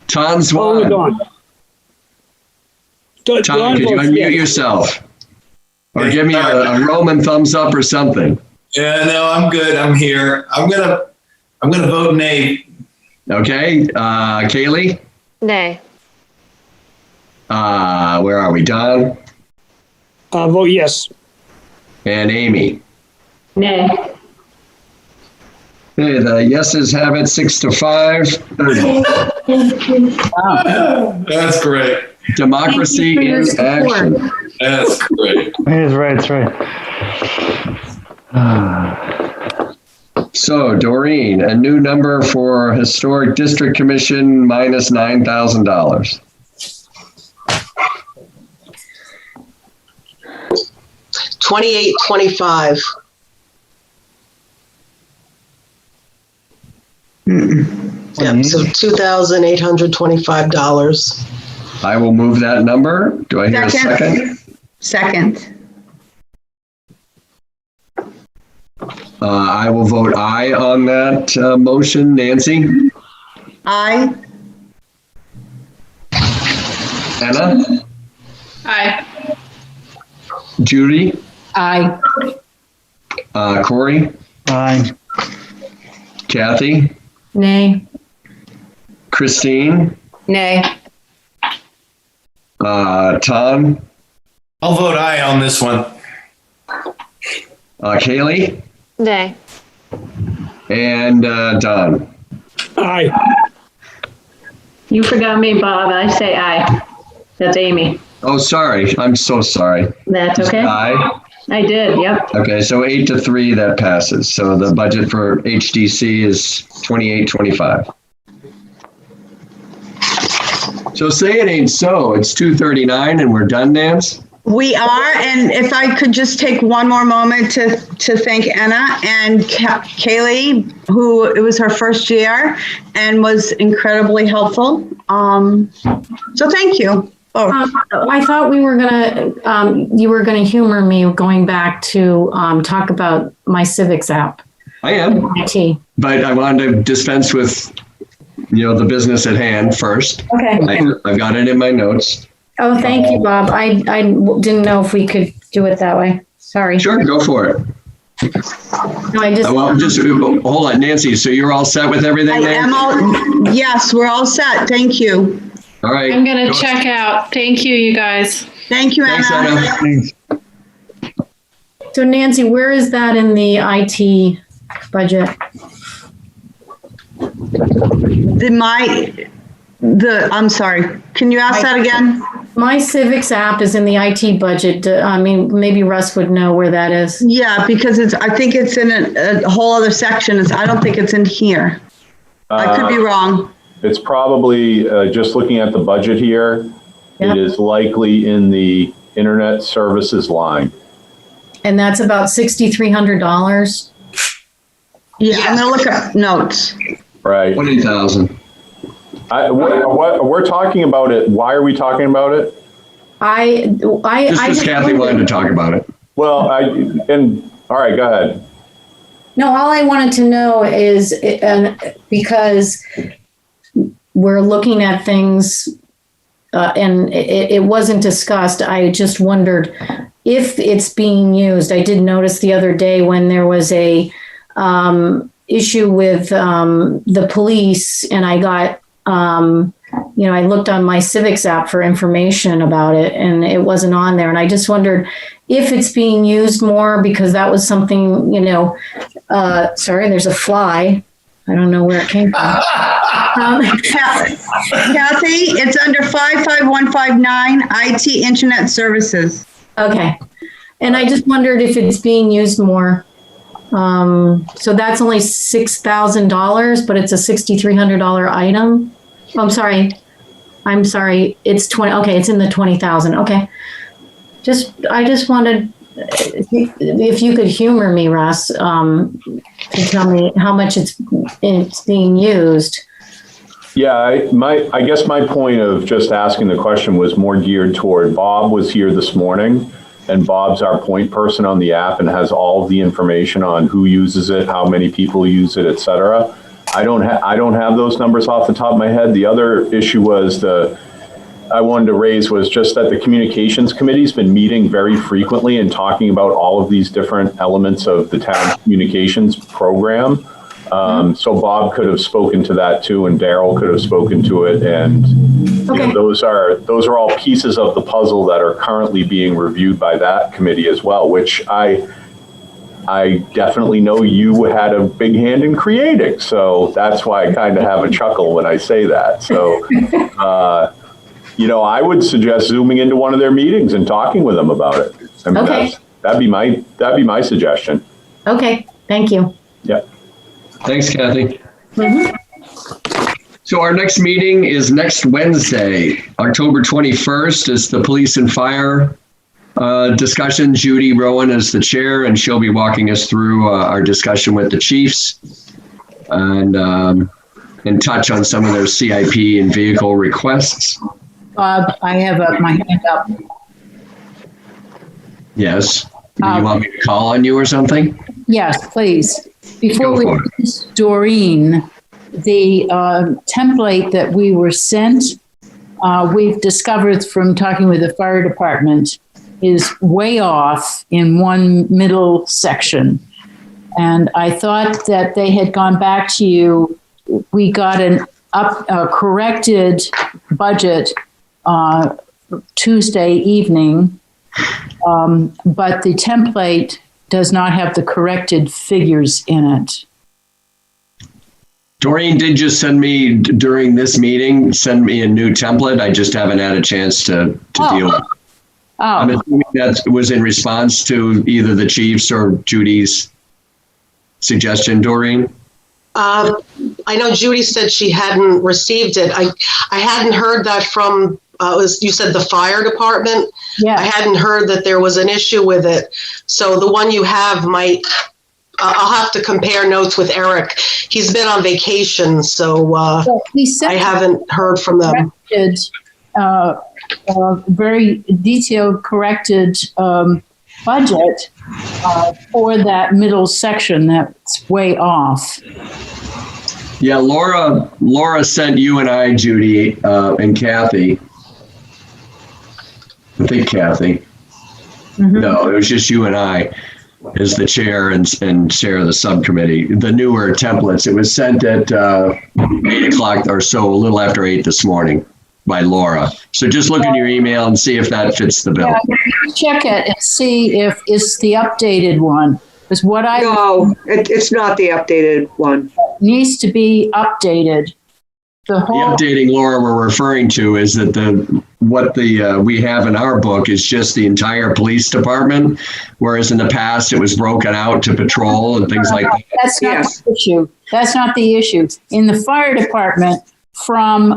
Ton's one. Ton, could you unmute yourself? Or give me a Roman thumbs up or something. Yeah, no, I'm good. I'm here. I'm gonna vote nay. Okay. Kaylee? Nay. Where are we? Don? Vote yes. And Amy? Nay. Okay, the yeses have it 6-5. Wow. That's great. Democracy in action. That's great. That's right. That's right. So, Doreen, a new number for Historic District Commission minus $9,000. $2,825. Yep, so $2,825. I will move that number. Do I hear a second? Second. I will vote aye on that motion. Nancy? Aye. Anna? Aye. Judy? Aye. Corey? Aye. Kathy? Nay. Christine? Nay. Tom? I'll vote aye on this one. Kaylee? Nay. And Don? Aye. You forgot me, Bob. I say aye. That's Amy. Oh, sorry. I'm so sorry. That's okay. Aye? I did, yep. Okay, so 8-3, that passes. So the budget for HDC is $2,825. So say it ain't so. It's 2:39 and we're done, Nance? We are, and if I could just take one more moment to thank Anna and Kaylee, who it was her first year and was incredibly helpful. So thank you. I thought we were you were gonna humor me going back to talk about my civics app. I am, but I wanted to dispense with, the business at hand first. Okay. I've got it in my notes. Oh, thank you, Bob. I didn't know if we could do it that way. Sorry. Sure, go for it. No, I just. Well, just hold on, Nancy. So you're all set with everything? Yes, we're all set. Thank you. All right. I'm going to check out. Thank you, you guys. Thank you, Anna. Thanks, Anna. So Nancy, where is that in the IT budget? I'm sorry. Can you ask that again? My civics app is in the IT budget. I mean, maybe Russ would know where that is. Yeah, because I think it's in a whole other section. I don't think it's in here. I could be wrong. It's probably, just looking at the budget here, It is likely in the internet services line. And that's about $6,300. Yeah, I'm gonna look up notes. Right. 20,000. We're talking about it. Why are we talking about it? Just because Kathy wanted to talk about it. Well, all right, go ahead. No, all I wanted to know is, because we're looking at things and it wasn't discussed, I just wondered if it's being used. I did notice the other day when there was a issue with the police, and I got, I looked on my civics app for information about it, and it wasn't on there. And I just wondered if it's being used more, because that was something, sorry, there's a fly. I don't know where it came from. Kathy, it's under 55159, IT Internet Services. Okay. And I just wondered if it's being used more. So that's only $6,000, but it's a $6,300 item. I'm sorry. It's 20. Okay. It's in the 20,000. Okay. I just wanted, if you could humor me, Russ, to tell me how much it's being used. Yeah, I guess my point of just asking the question was more geared toward Bob was here this morning, and Bob's our point person on the app and has all of the information on who uses it, how many people use it, et cetera. I don't have those numbers off the top of my head. The other issue I wanted to raise was just that the communications committee's been meeting very frequently and talking about all of these different elements of the town communications program. So Bob could have spoken to that too, and Daryl could have spoken to it. And those are all pieces of the puzzle that are currently being reviewed by that committee as well, which I definitely know you had a big hand in creating. So that's why I kind of have a chuckle when I say that. So, I would suggest zooming into one of their meetings and talking with them about it. I mean, that'd be my suggestion. Okay. Thank you. Yep. Thanks, Kathy. So our next meeting is next Wednesday, October 21st. Is the police and fire discussion. Judy Rowan is the chair, and she'll be walking us through our discussion with the chiefs and touch on some of their CIP and vehicle requests. Bob, I have my hand up. Yes. Do you want me to call on you or something? Yes, please. Before we release Doreen, the template that we were sent, we've discovered from talking with the fire department, is way off in one middle section. And I thought that they had gone back to you. We got a corrected budget Tuesday evening, but the template does not have the corrected figures in it. Doreen did just send me, during this meeting, a new template. I just haven't had a chance to deal with it. I'm assuming that was in response to either the chiefs or Judy's suggestion, Doreen? I know Judy said she hadn't received it. I hadn't heard that from, you said the fire department? Yeah. I hadn't heard that there was an issue with it. So the one you have I'll have to compare notes with Eric. He's been on vacation, so I haven't heard from them. Very detailed corrected budget for that middle section that's way off. Yeah, Laura sent you and I, Judy, and Kathy. I think Kathy. Mm-hmm. No, it was just you and I as the chair and chair of the subcommittee. The newer templates. It was sent at 8 o'clock or so, a little after 8 this morning by Laura. So just look in your email and see if that fits the bill. Yeah, check it and see if it's the updated one. Because No, it's not the updated one. Needs to be updated. the whole, updating Laura we're referring to is that what we have in our book is just the entire police department, whereas in the past it was broken out to patrol and things like that. that's not the issue. That's not the issue. In the fire department, from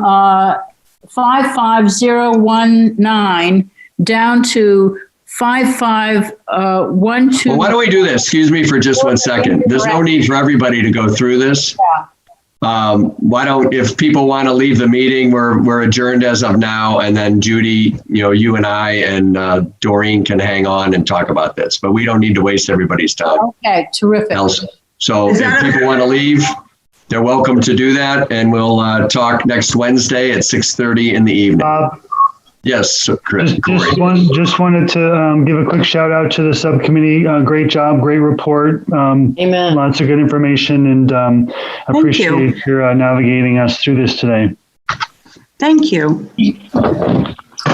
55019 down to 5512. Well, why don't we do this? Excuse me for just 1 second. There's no need for everybody to go through this. Why don't, if people want to leave the meeting, we're adjourned as of now, and then Judy, you and I and Doreen can hang on and talk about this, but we don't need to waste everybody's time. Okay, terrific. So if people want to leave, they're welcome to do that, and we'll talk next Wednesday at 6:30 in the evening. Yes, Chris. Just wanted to give a quick shout out to the subcommittee. Great job, great report. Amen. Lots of good information, and appreciate your navigating us through this today. Thank you.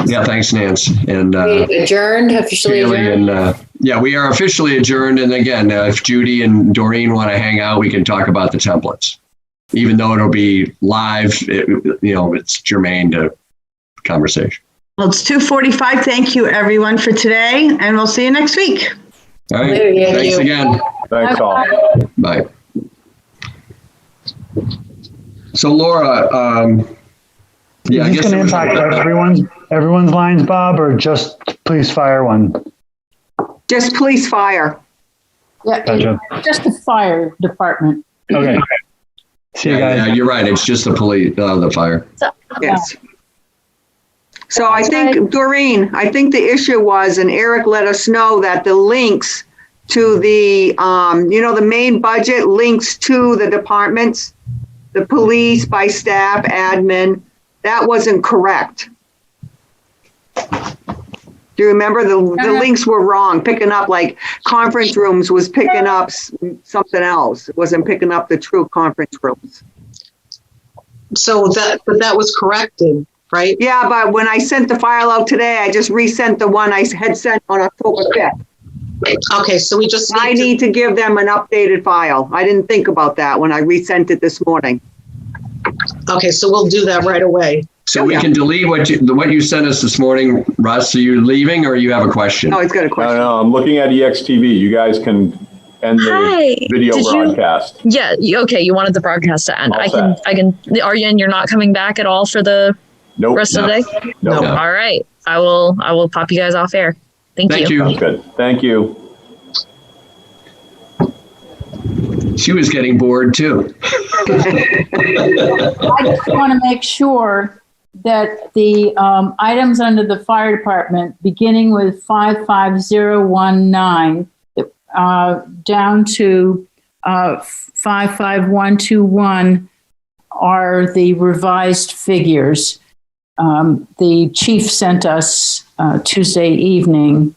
Yeah, thanks, Nance. And Adjourned, officially adjourned. And yeah, we are officially adjourned. And again, if Judy and Doreen want to hang out, we can talk about the templates. Even though it'll be live, it's germane to conversation. Well, it's 2:45. Thank you, everyone, for today, and we'll see you next week. All right. Thanks again. Thanks all. Bye. So, Laura, Is this going to impact everyone's lines, Bob, or just police fire one? Just police fire. Yeah, Gotcha. just the fire department. Okay. See you guys. Yeah, you're right. It's just the police, the fire. Yes. So I think, Doreen, the issue was, and Eric let us know, that the links to the, the main budget links to the departments, the police by staff, admin, that wasn't correct. Do you remember the links were wrong? Picking up like conference rooms was picking up something else. It wasn't picking up the true conference rooms. So that was corrected, right? Yeah, but when I sent the file out today, I just resent the one I had sent on October 5th. Okay, so we just need to give them an updated file. I didn't think about that when I resent it this morning. Okay, so we'll do that right away. So we can delete what you sent us this morning, Russ. Are you leaving, or you have a question? No, he's got a question. No, I'm looking at EXTV. You guys can end the video broadcast. Okay. You wanted the broadcast to end. I can. Are you? And you're not coming back at all for the rest of the day? No. All right. I will pop you guys off air. Thank you. Sounds good. Thank you. She was getting bored too. I just want to make sure that the items under the fire department, beginning with 55019, down to 55121, are the revised figures. The chief sent us Tuesday evening.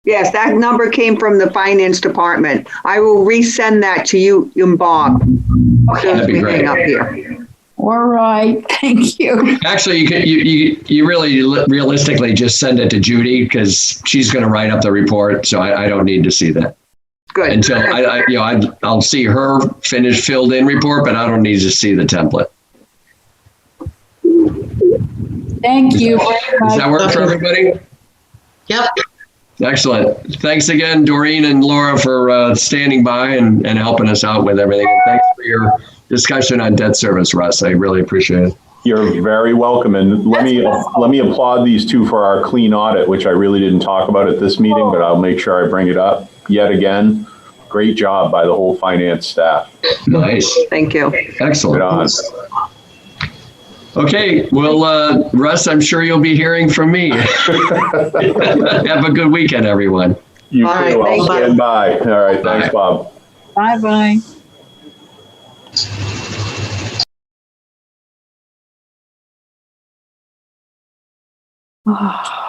Yes, that number came from the finance department. I will resend that to you and Bob. That'd be great. Up here. All right, thank you. Actually, you really realistically just send it to Judy, because she's going to write up the report, so I don't need to see that. Good. Until I'll see her filled in report, but I don't need to see the template. Thank you. Does that work for everybody? Yep. Excellent. Thanks again, Doreen and Laura, for standing by and helping us out with everything. And thanks for your discussion on debt service, Russ. I really appreciate it. You're very welcome. And let me applaud these two for our clean audit, which I really didn't talk about at this meeting, but I'll make sure I bring it up yet again. Great job by the whole finance staff. Nice. Thank you. Excellent. Okay, well, Russ, I'm sure you'll be hearing from me. Have a good weekend, everyone. You too. I'll stand by. All right. Thanks, Bob. Bye-bye. Oh.